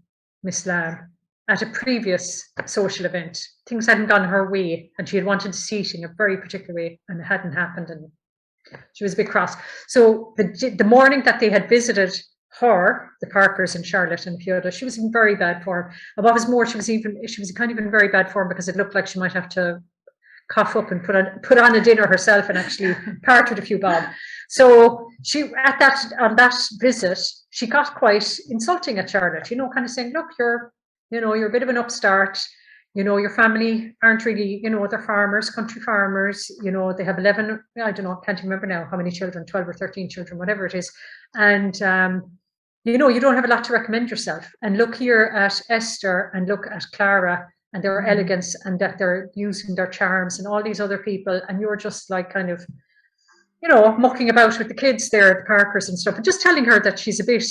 Miss Lamb at a previous social event. Things hadn't gone her way, and she had wanted to see it in a very particular way, and it hadn't happened, and she was a bit cross. So the morning that they had visited her, the Parkers and Charlotte and a few others, she was in very bad form. And what was more, she was kind of in very bad form because it looked like she might have to cough up and put on a dinner herself and actually part with a few bob. So she on that visit, she got quite insulting at Charlotte, you know, kind of saying, look, you're a bit of an upstart, you know, your family aren't really, you know, they're farmers, country farmers, you know, they have 11, I don't know, can't remember now how many children, 12 or 13 children, whatever it is. And, you know, you don't have a lot to recommend yourself. And look here at Esther and look at Clara and their elegance and that they're using their charms and all these other people. And you're just like kind of, you know, mucking about with the kids there at the Parkers and stuff and just telling her that she's a bit,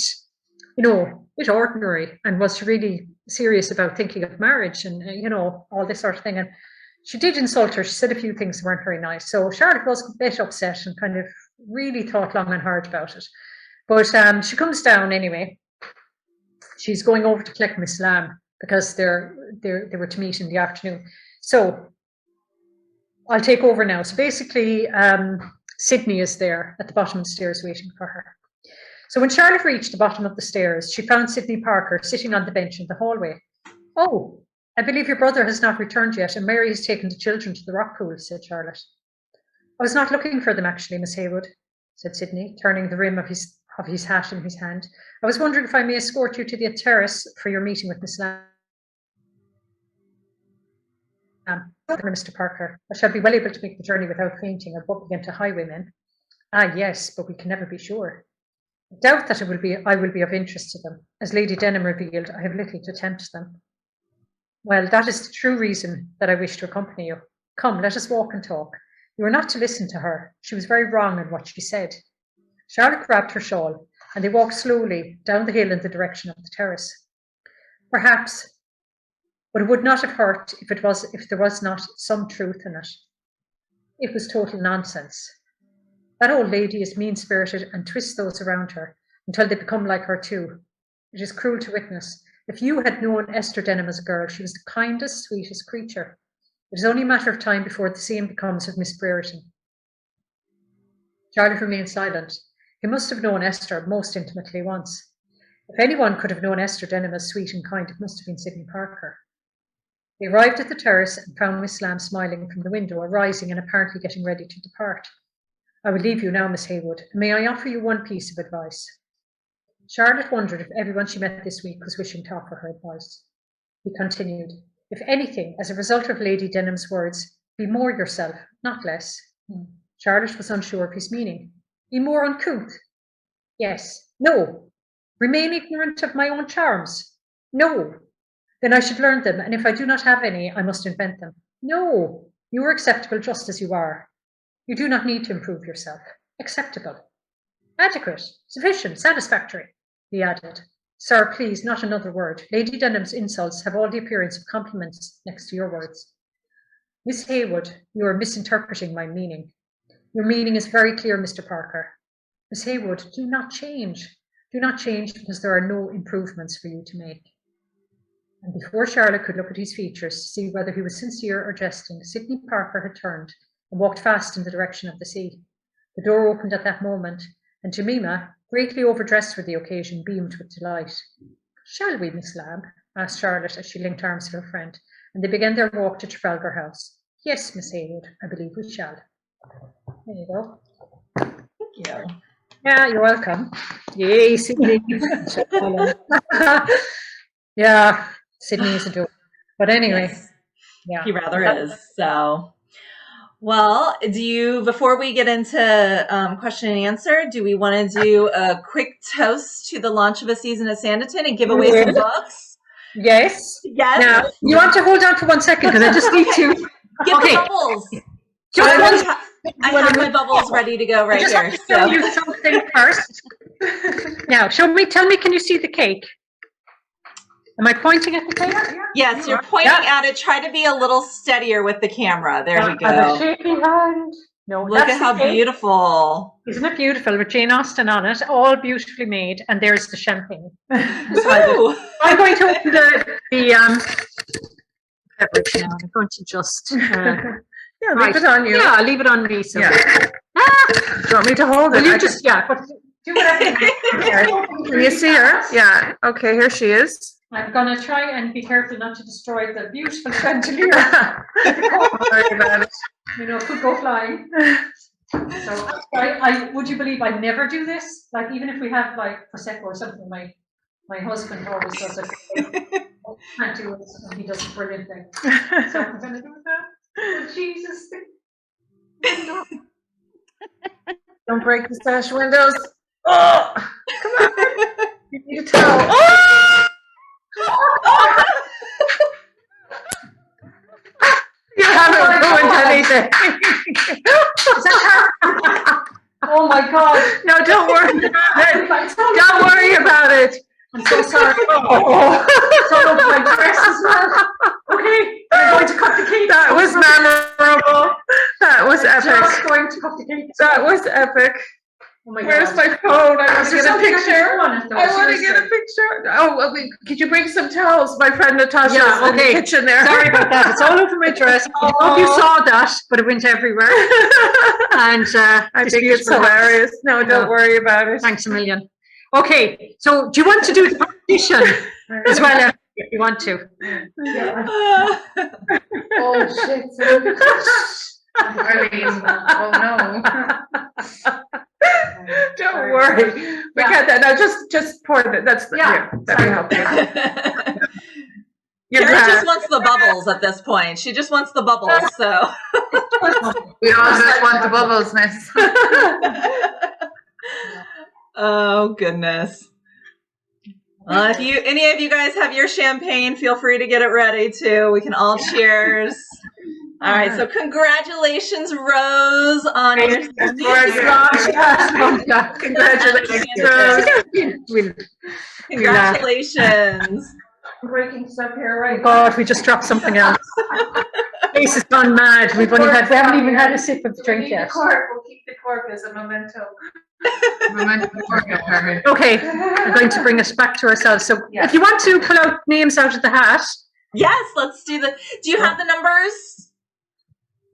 you know, a bit ordinary and was really serious about thinking of marriage and, you know, all this sort of thing. And she did insult her. She said a few things that weren't very nice. So Charlotte was a bit upset and kind of really thought long and hard about it. But she comes down anyway. She's going over to collect Miss Lamb because they were to meet in the afternoon. So I'll take over now. So basically, Sydney is there at the bottom of the stairs waiting for her. So when Charlotte reached the bottom of the stairs, she found Sydney Parker sitting on the bench in the hallway. Oh, I believe your brother has not returned yet, and Mary has taken the children to the rock pool, said Charlotte. I was not looking for them, actually, Miss Haywood, said Sydney, turning the rim of his hat in his hand. I was wondering if I may escort you to the terrace for your meeting with Miss Lamb. Mr. Parker, I shall be well able to make the journey without fainting or bumping into highwaymen. Ah, yes, but we can never be sure. I doubt that I will be of interest to them. As Lady Denham revealed, I have little to tempt them. Well, that is the true reason that I wish to accompany you. Come, let us walk and talk. You are not to listen to her. She was very wrong in what she said. Charlotte grabbed her shawl, and they walked slowly down the hill in the direction of the terrace. Perhaps, but it would not have hurt if there was not some truth in it. It was total nonsense. That old lady is mean-spirited and twists those around her until they become like her too. It is cruel to witness. If you had known Esther Denham as a girl, she was the kindest, sweetest creature. It is only a matter of time before the same becomes of Miss Brereton. Charlotte remained silent. He must have known Esther most intimately once. If anyone could have known Esther Denham as sweet and kind, it must have been Sydney Parker. They arrived at the terrace and found Miss Lamb smiling from the window, arising and apparently getting ready to depart. I will leave you now, Miss Haywood. May I offer you one piece of advice? Charlotte wondered if everyone she met this week was wishing to offer her advice. He continued, if anything, as a result of Lady Denham's words, be more yourself, not less. Charlotte was unsure of his meaning. Be more uncouth? Yes. No. Remain ignorant of my own charms? No. Then I should learn them, and if I do not have any, I must invent them. No. You are acceptable just as you are. You do not need to improve yourself. Acceptable. Adequate. Sufficient. Satisfactory, he added. Sir, please, not another word. Lady Denham's insults have all the appearance of compliments next to your words. Miss Haywood, you are misinterpreting my meaning. Your meaning is very clear, Mr. Parker. Miss Haywood, do not change. Do not change because there are no improvements for you to make. And before Charlotte could look at his features to see whether he was sincere or jesting, Sydney Parker had turned and walked fast in the direction of the sea. The door opened at that moment, and Jemima, greatly overdressed for the occasion, beamed with delight. Shall we, Miss Lamb? asked Charlotte as she linked arms with her friend, and they began their walk to Trafalgar House. Yes, Miss Haywood, I believe we shall. There you go. Thank you. Yeah, you're welcome. Yay, Sydney. Yeah, Sydney is a joke. But anyway, Yes, yeah. he rather is. So, well, before we get into question and answer, do we want to do a quick toast to the launch of a season at Sanditon and give away some books? Yes. Yes. Now, you want to hold on for 1 second because I just need to. Give Okay. the bubbles. Just I have my bubbles ready to go right just here. have to show you something first. Now, tell me, can you see the cake? Am I pointing at the cake? Yes, you're pointing at it. Try to be a little steadier with the camera. There we I have a go. shaky hand. No, Look at how beautiful. Isn't it beautiful with Jane Austen on it? All beautifully made. And there's the champagne. Woo! I'm going to open the beverage now. I'm going to just... Yeah, leave it on you. Yeah, I'll leave it on me. So. Yeah. Do you want me to hold it? Will you just, but do whatever. Can you see her? Yeah. Okay, here she is. I'm going to try and be careful not to destroy the beautiful chandelier. Don't worry about it. You know, it could go flying. So, would you believe I never do this? Like, even if we have like Prosecco or something, my husband always does it. Can't do it, and he does a brilliant thing. So I'm going to do that. Oh, Jesus. Don't break the sash windows. Oh, come on. You need to tell. Oh! You haven't ruined anything. Is that her? Oh my God. No, don't worry about it. Don't worry about it. I'm so sorry. Oh. So my dress as well. Okay, I'm going to cut the cake. That was memorable. That was epic. Just going to cut the cake. That was epic. Oh my God. Where's my phone? I want to get a picture. I want to get a picture. Oh, well, could you bring some towels? My friend Natasha's in the kitchen there. Sorry about that. It's all over my dress. I hope you saw that, but it went everywhere. And I think it's hilarious. No, don't worry about it. Thanks a million. Okay, so do you want to do the competition as well if you want to? Oh shit. Oh no. Don't worry. Forget that. No, just pour it. That's the that'll help you. Karen just wants the bubbles at this point. She just wants the bubbles, so we all just want the bubbles, miss. Oh goodness. Well, if any of you guys have your champagne, feel free to get it ready too. We can all cheers. All right, so congratulations, Rose, on your congratulations. Breaking stuff here, right? Oh God, we just dropped something else. Face has gone mad. We haven't even had a sip of the drink yet. We'll keep the cork as a memento. Okay, we're going to bring us back to ourselves. So if you want to pull out names out of the hat. Yes, let's do the. Do you have the numbers?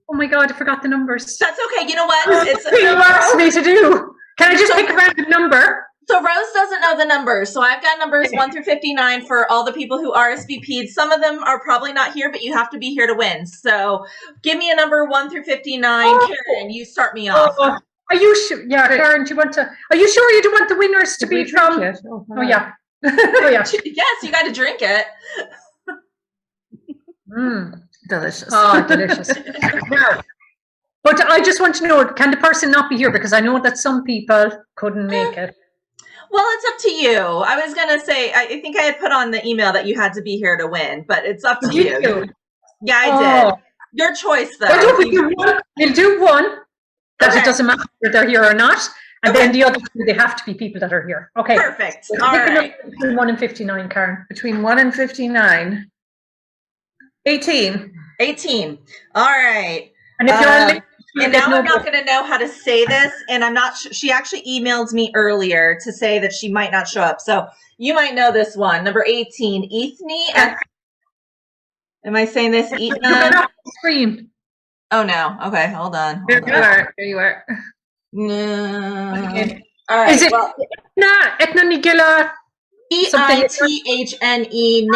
Oh my God, I forgot the numbers. That's okay. You know what? It's you asked me to do. Can I just pick a random number? So Rose doesn't know the numbers. So I've got numbers 1 through 59 for all the people who RSVP'd. Some of them are probably not here, but you have to be here to win. So give me a number 1 through 59. Karen, you start me off. Are you sure? Yeah, Karen, do you want to? Are you sure you don't want the winners to be from? Oh yeah. Oh yeah. Yes, you got to drink it. Delicious. Oh, delicious. Now, but I just want to know, can the person not be here? Because I know that some people couldn't make it. Well, it's up to you. I was going to say, I think I had put on the email that you had to be here to win, but it's up to you. Yeah, I did. Your choice, though. We'll do one. That it doesn't matter if they're here or not. And then the other two, they have to be people that are here. Okay. Perfect. All right. Between 1 and 59, Karen. Between 1 and 59. 18. 18. All right. And if you're and now I'm not going to know how to say this, and I'm not. She actually emailed me earlier to say that she might not show up. So you might know this one. Number 18, Ethne. Am I saying this? Ethne. Screen. Oh no. Okay, hold on. Here you are. No. All right. Is it Etna Nigella EITHNE.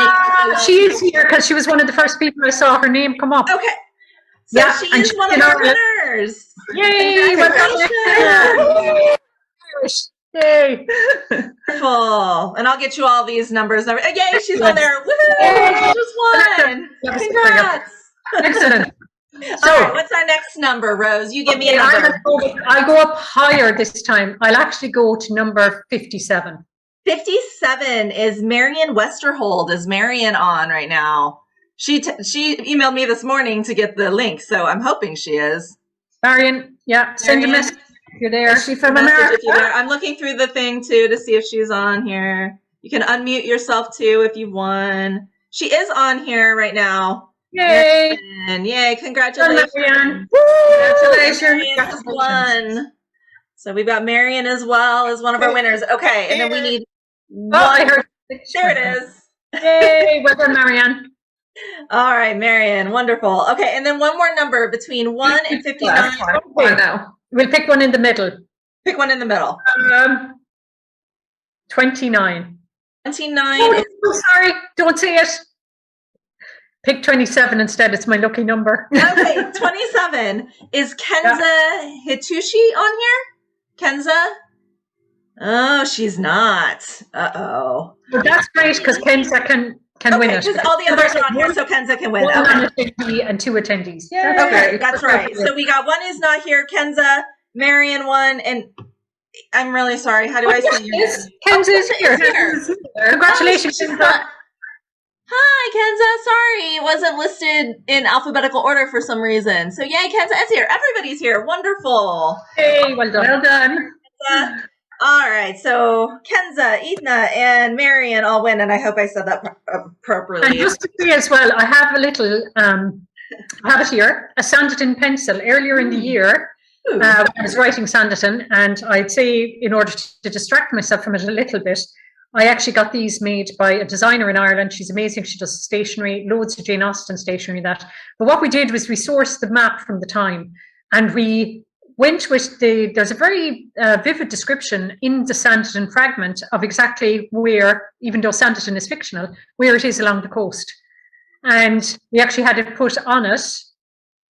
She is here because she was one of the first people I saw her name come up. Okay. So Yeah, she and is she's one of in our Ireland. winners. Yay! Well done. Congratulations. Yay! Wonderful. And I'll get you all these numbers. Yay, she's on there. Woohoo! Yay. She just won. Congrats. Excellent. So, all right, what's our next number, Rose? You give me a number. I'll go up higher this time. I'll actually go to number 57. 57 is Marion Westerhold. Is Marion on right now? She emailed me this morning to get the link, so I'm hoping she is. Marion, yeah, send a message if you're there. Is she from America? I'm looking through the thing too to see if she's on here. You can unmute yourself too if you've won. She is on here right now. Yay! And yay, congratulations. Marion. Congratulations. Marion has won. So we've got Marion as well as one of our winners. Okay, and then we need I heard. There it is. Yay, well done, Marianne. All right, Marion, wonderful. Okay, and then one more number between 1 and 59. Okay, now we'll pick one in the middle. Pick one in the middle. 29. 29. Oh, sorry, don't say it. Pick 27 instead. It's my lucky number. Okay, 27. Is Kenza Hitushi on here? Kenza? Oh, she's not. Uh-oh. Well, that's great because Kenza can win it. Because all the others are on here, so Kenza can win. One attendee and 2 attendees. Yeah. Okay, that's right. So we got one is not here, Kenza, Marion won, and I'm really sorry. How do I say your name? Kenza's here. Congratulations, Oh, Kenza. Hi, Kenza. Sorry, it wasn't listed in alphabetical order for some reason. So yay, Kenza is here. Everybody's here. Wonderful. Hey, well done. Well done. Kenza. All right, so Kenza, Etna, and Marion all win, and I hope I said that appropriately. And just to say as well, I have a little, I have it here, a Sanditon pencil. Earlier in the year, when I was writing Sanditon, and I'd say in order to distract myself from it a little bit, I actually got these made by a designer in Ireland. She's amazing. She does stationery, loads of Jane Austen stationery, that. But what we did was we sourced the map from the time, and we went with there's a very vivid description in the Sanditon fragment of exactly where, even though Sanditon is fictional, where it is along the coast. And we actually had it put on it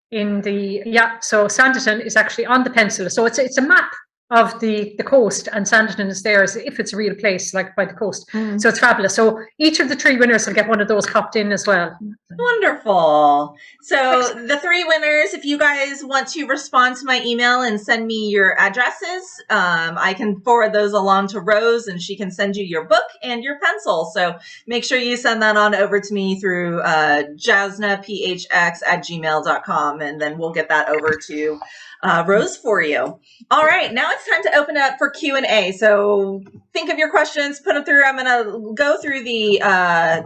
in the, so Sanditon is actually on the pencil. So it's a map of the coast, and Sanditon is there as if it's a real place, like by the coast. So it's fabulous. So each of the 3 winners will get one of those popped in as well. Wonderful. So the 3 winners, if you guys want to respond to my email and send me your addresses, I can forward those along to Rose, and she can send you your book and your pencil. So make sure you send that on over to me through jasnaphx@gmail.com, and then we'll get that over to Rose for you. All right, now it's time to open up for Q&A. So think of your questions, put them through. I'm going to go through the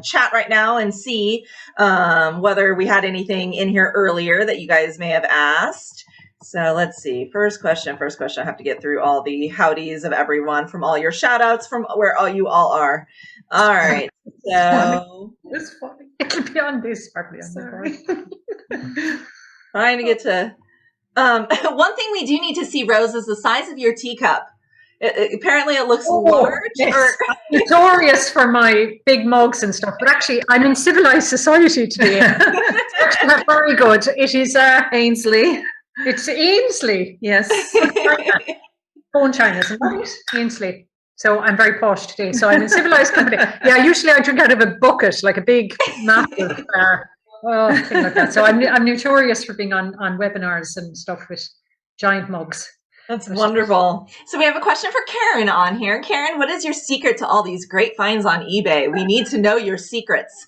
chat right now and see whether we had anything in here earlier that you guys may have asked. So let's see. First question. I have to get through all the howdies of everyone from all your shout outs from where all you all are. All right. So It's funny. It'll be on this, probably on the board. trying to get to... one thing we do need to see, Rose, is the size of your teacup. Apparently it looks large. Yes. I'm notorious for my big mugs and stuff, but actually I'm in civilized society today. It's actually very good. It is Ainsley. it's Ainsley. Yes. Bone China, isn't it? Ainsley. So I'm very posh today. So I'm in civilized company. Yeah, usually I drink out of a bucket, like a big, massive thing like that. So I'm notorious for being on webinars and stuff with giant mugs. That's wonderful. So we have a question for Karen on here. Karen, what is your secret to all these great finds on eBay? We need to know your secrets.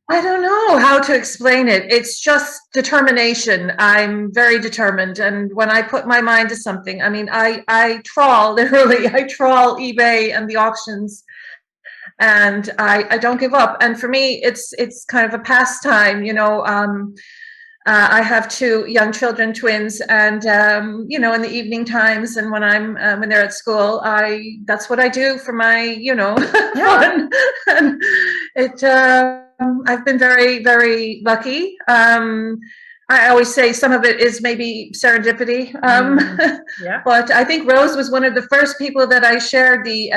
I don't know how to explain it. It's just determination. I'm very determined. And when I put my mind to something, I mean, I trawl, literally, I trawl eBay and the auctions, and I don't give up. And for me, it's kind of a pastime, you know. I have 2 young children, twins, and you know, in the evening times and when when they're at school, that's what I do for my, you know, fun. And I've been very, very lucky. I always say some of it is maybe serendipity. Yeah. But I think Rose was one of the first people that I shared the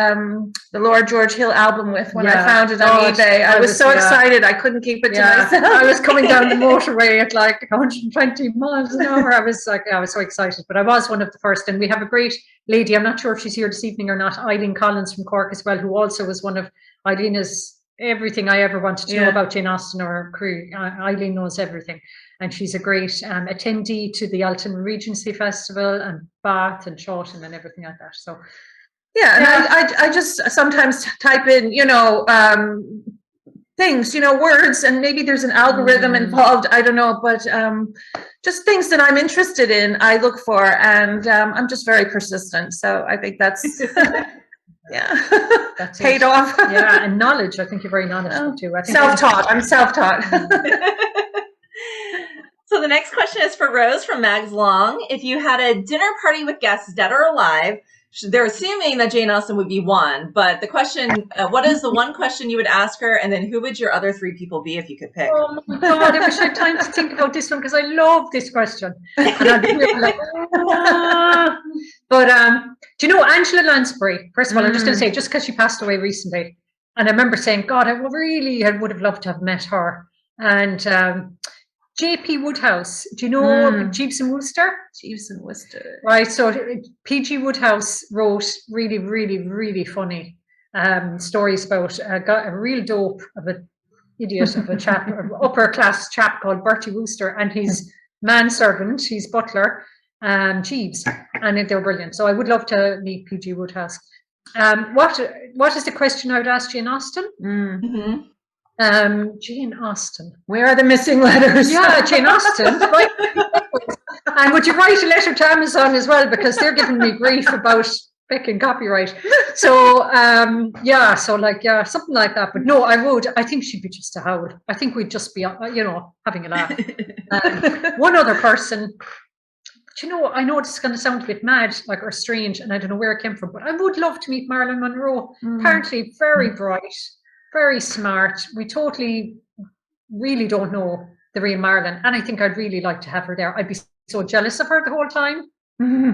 Lord George Hill album with when I found it on eBay. I was so excited I couldn't keep it to myself. I was coming down the motorway at like 120 miles an hour. I was so excited. But I was one of the first, and we have a great lady. I'm not sure if she's here this evening or not. Eileen Collins from Cork as well, who also was one of Eileen's everything I ever wanted to know about Jane Austen or her career. Eileen knows everything. And she's a great attendee to the Alton Regency Festival and Bath and Chawton and everything like that. So, I just sometimes type in, things, words, and maybe there's an algorithm involved. I don't know, but just things that I'm interested in, I look for, and I'm just very persistent. So I think that's that's paid off. Yeah, and knowledge. I think you're very knowledgeable too. I think self-taught. I'm self-taught. So the next question is for Rose from Mags Long. If you had a dinner party with guests, dead or alive, they're assuming that Jane Austen would be one, but the question, what is the one question you would ask her, and then who would your other three people be if you could pick? Oh my God, I wish I had time to think about this one because I love this question. And I'd be like, But do you know Angela Lansbury? First of all, I'm just going to say, just because she passed away recently, and I remember saying, God, I would have loved to have met her. And J.P. Woodhouse, do you know Jeeves and Wooster? Jeeves and Wooster. Right, so P.G. Woodhouse wrote really, really, really funny stories about a real dope of an idiot of a chap, upper class chap called Bertie Wooster, and his manservant, his butler, Jeeves, and they were brilliant. So I would love to meet P.G. Woodhouse. What is the question I would ask Jane Austen? Jane Austen. Where are the missing letters? Yeah, Jane Austen. Right. And would you write a letter to Amazon as well, because they're giving me grief about picking copyright. So something like that. But no, I would. I think she'd be just a howl. I think we'd just be having a laugh. One other person. But I know this is going to sound a bit mad, or strange, and I don't know where it came from, but I would love to meet Marilyn Monroe. Apparently very bright, very smart. We totally really don't know the real Marilyn, and I think I'd really like to have her there. I'd be so jealous of her the whole time.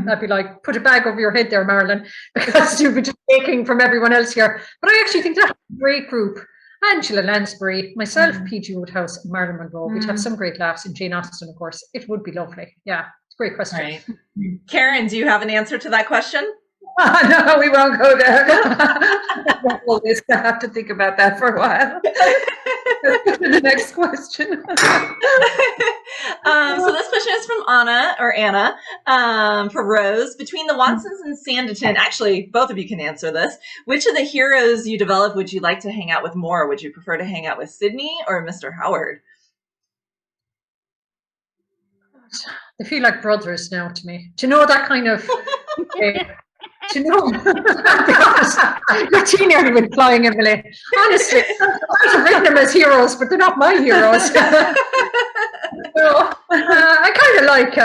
I'd be like, put a bag over your head there, Marilyn, because you'd be just taking from everyone else here. But I actually think that's a great group. Angela Lansbury, myself, P.G. Woodhouse, and Marilyn Monroe. We'd have some great laughs, and Jane Austen, of course. It would be lovely. Yeah, it's a great question. Right. Karen, do you have an answer to that question? No, we won't go there. We'll have to think about that for a while. The next question. So this question is from Anna, for Rose. Between the Watsons and Sanditon, actually, both of you can answer this. Which of the heroes you develop would you like to hang out with more? Would you prefer to hang out with Sydney or Mr. Howard? They feel like brothers now to me. Do you know that kind of... Do you know? You're too nearly with flying, Emily. Honestly, I have written them as heroes, but they're not my heroes. So, I kind of like,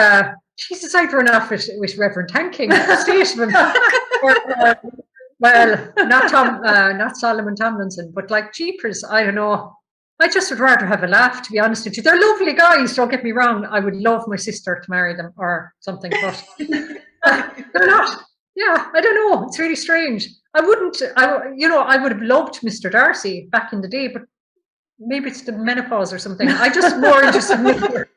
Jesus, I'd run off with Reverend Hanking at the state of him. Well, not Solomon Tomlinson, but like Jeepers, I don't know. I just would rather have a laugh, to be honest with you. They're lovely guys, don't get me wrong. I would love my sister to marry them or something, but they're not. Yeah, I don't know. It's really strange. I would have loved Mr. Darcy back in the day, but maybe it's the menopause or something. I just more interested in Mr.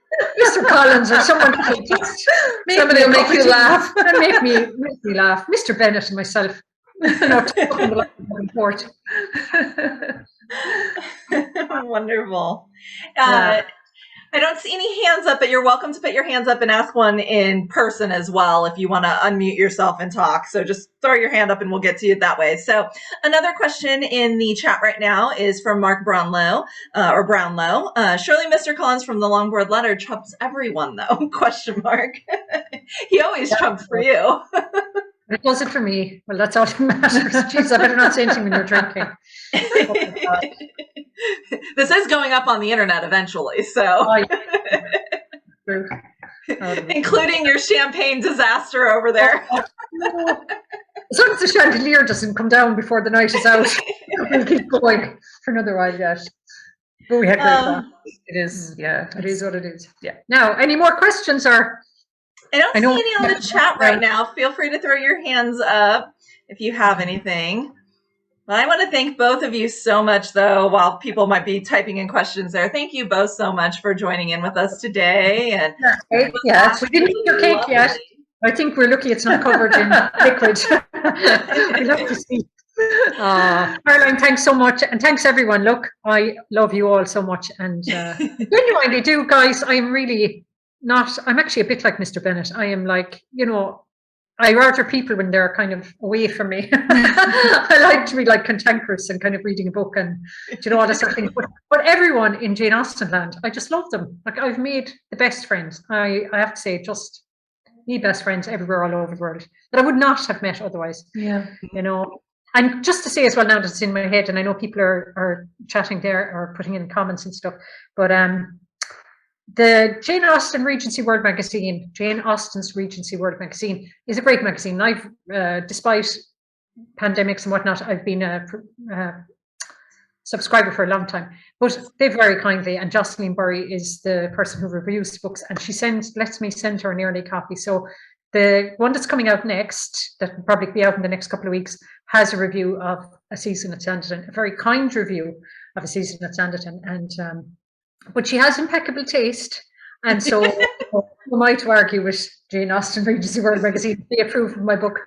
Collins or someone who just somebody will make you laugh. And make me laugh. Mr. Bennett and myself. Wonderful. I don't see any hands up, but you're welcome to put your hands up and ask one in person as well if you want to unmute yourself and talk. So just throw your hand up and we'll get to you that way. So another question in the chat right now is from Mark Brownlow, surely Mr. Collins from the Longboard Letter trumps everyone, though? Question mark. He always trumps for you. It wasn't for me. Well, that's all that matters. Jeez, I better not say anything when you're drinking. This is going up on the internet eventually, so. Including your champagne disaster over there. As long as the chandelier doesn't come down before the night is out, we'll keep going for another while yet. But we had great fun. It is, yeah. It is what it is. Yeah. Now, any more questions or? I don't see any on the chat right now. Feel free to throw your hands up if you have anything. Well, I want to thank both of you so much, though, while people might be typing in questions there. Thank you both so much for joining in with us today. And yes, we didn't eat your cake yet. I think we're lucky it's not covered in liquid. We'll have to see. Caroline, thanks so much. And thanks, everyone. Look, I love you all so much. And genuinely do, guys. I'm actually a bit like Mr. Bennett. I am like, I rather people when they're kind of away from me. I like to be like cantankerous and kind of reading a book and all that sort of thing. But everyone in Jane Austen land, I just love them. Like I've made the best friends. I have to say, just the best friends everywhere all over the world that I would not have met otherwise. Yeah. And just to say as well, now that it's in my head, and I know people are chatting there or putting in comments and stuff, but the Jane Austen's Regency World magazine is a great magazine. I've, despite pandemics and whatnot, I've been a subscriber for a long time. But they very kindly, and Jocelyn Burry is the person who reviews books, and she lets me send her an early copy. So the one that's coming out next, that will probably be out in the next couple of weeks, has a review of A Season at Sanditon, a very kind review of A Season at Sanditon, and but she has impeccable taste, and so who am I to argue with Jane Austen Regency World magazine? They approve of my book.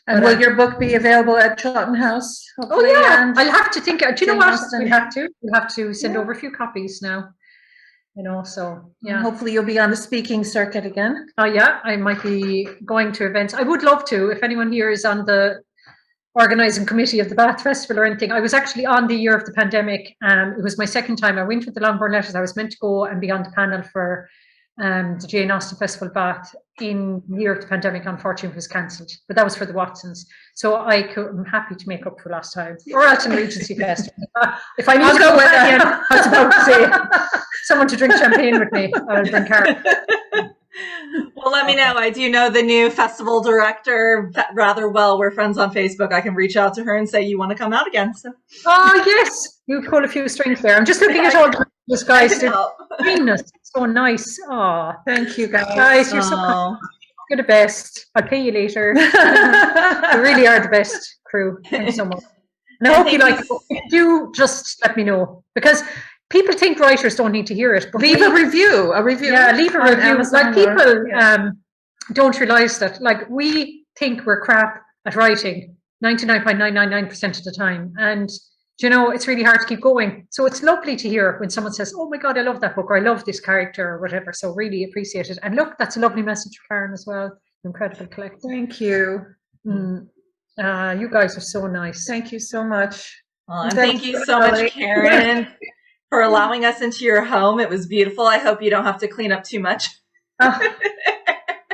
And will your book be available at Chawton House? Oh yeah, I'll have to think. Do you know what? We'll have to send over a few copies now. So yeah. And hopefully you'll be on the speaking circuit again. Oh yeah, I might be going to events. I would love to. If anyone here is on the organising committee of the Bath Festival or anything, I was actually on the year of the pandemic. It was my second time. I went with the Longbourn Letters. I was meant to go and be on the panel for the Jane Austen Festival Bath in the year of the pandemic. Unfortunately, it was cancelled, but that was for the Watsons. So I'm happy to make up for last time. Or else in Regency Festival. If I need to go with I was about to say someone to drink champagne with me, I'll bring Karen. Well, let me know. I do know the new festival director rather well. We're friends on Facebook. I can reach out to her and say, you want to come out again? So. Oh, yes. You pull a few strings there. I'm just looking at all those guys. It's so nice. Oh, thank you, guys. Guys, you're so kind. You're the best. I'll pay you later. You really are the best crew. Thanks so much. And I hope you like it. If you just let me know, because people think writers don't need to hear it. But leave a review. Yeah, leave a review. Like people don't realize that. Like we think we're crap at writing 99.999% of the time, and it's really hard to keep going. So it's lovely to hear when someone says, "Oh my God, I love that book," or "I love this character," or whatever. So really appreciate it. And look, that's a lovely message for Karen as well. Incredible collector. Thank you. You guys are so nice. Thank you so much. And thank you so much, Karen, for allowing us into your home. It was beautiful. I hope you don't have to clean up too much. No,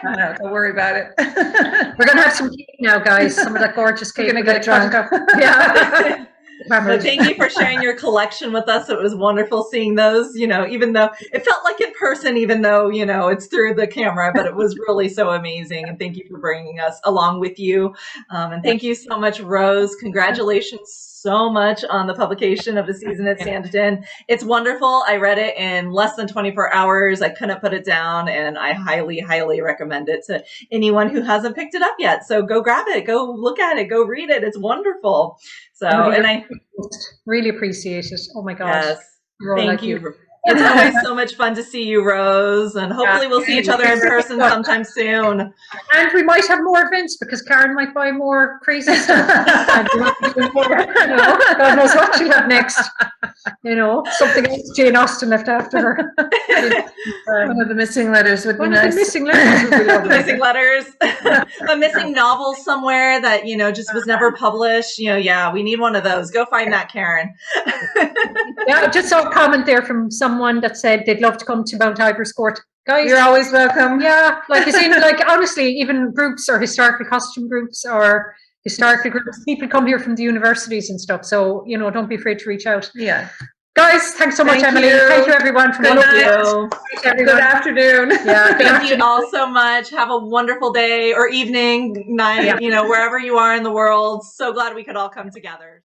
don't worry about it. We're going to have some cake now, guys. Some of that gorgeous cake. We're going to get drunk. Yeah. So thank you for sharing your collection with us. It was wonderful seeing those, even though it felt like in person, even though, it's through the camera, but it was really so amazing. And thank you for bringing us along with you. And thank you so much, Rose. Congratulations so much on the publication of A Season at Sanditon. It's wonderful. I read it in less than 24 hours. I couldn't put it down, and I highly, highly recommend it to anyone who hasn't picked it up yet. So go grab it, go look at it, go read it. It's wonderful. So, and I really appreciate it. Oh my gosh. Yes. Thank you. It's always so much fun to see you, Rose, and hopefully we'll see each other in person sometime soon. And we might have more events because Karen might buy more crazy stuff. God knows what she'll have next. Something else Jane Austen left after her. One of the missing letters would be nice. The missing letters would be lovely. Missing letters. A missing novel somewhere that, just was never published. Yeah, we need one of those. Go find that, Karen. Yeah, I just saw a comment there from someone that said they'd love to come to Mount Ievers Court. Guys, you're always welcome. Yeah, honestly, even groups or historical costume groups or historical groups, people come here from the universities and stuff. So, don't be afraid to reach out. Yeah. Guys, thanks so much, Emily. Thank you, everyone. Good afternoon. Yeah, thank you all so much. Have a wonderful day or evening, night, wherever you are in the world. So glad we could all come together.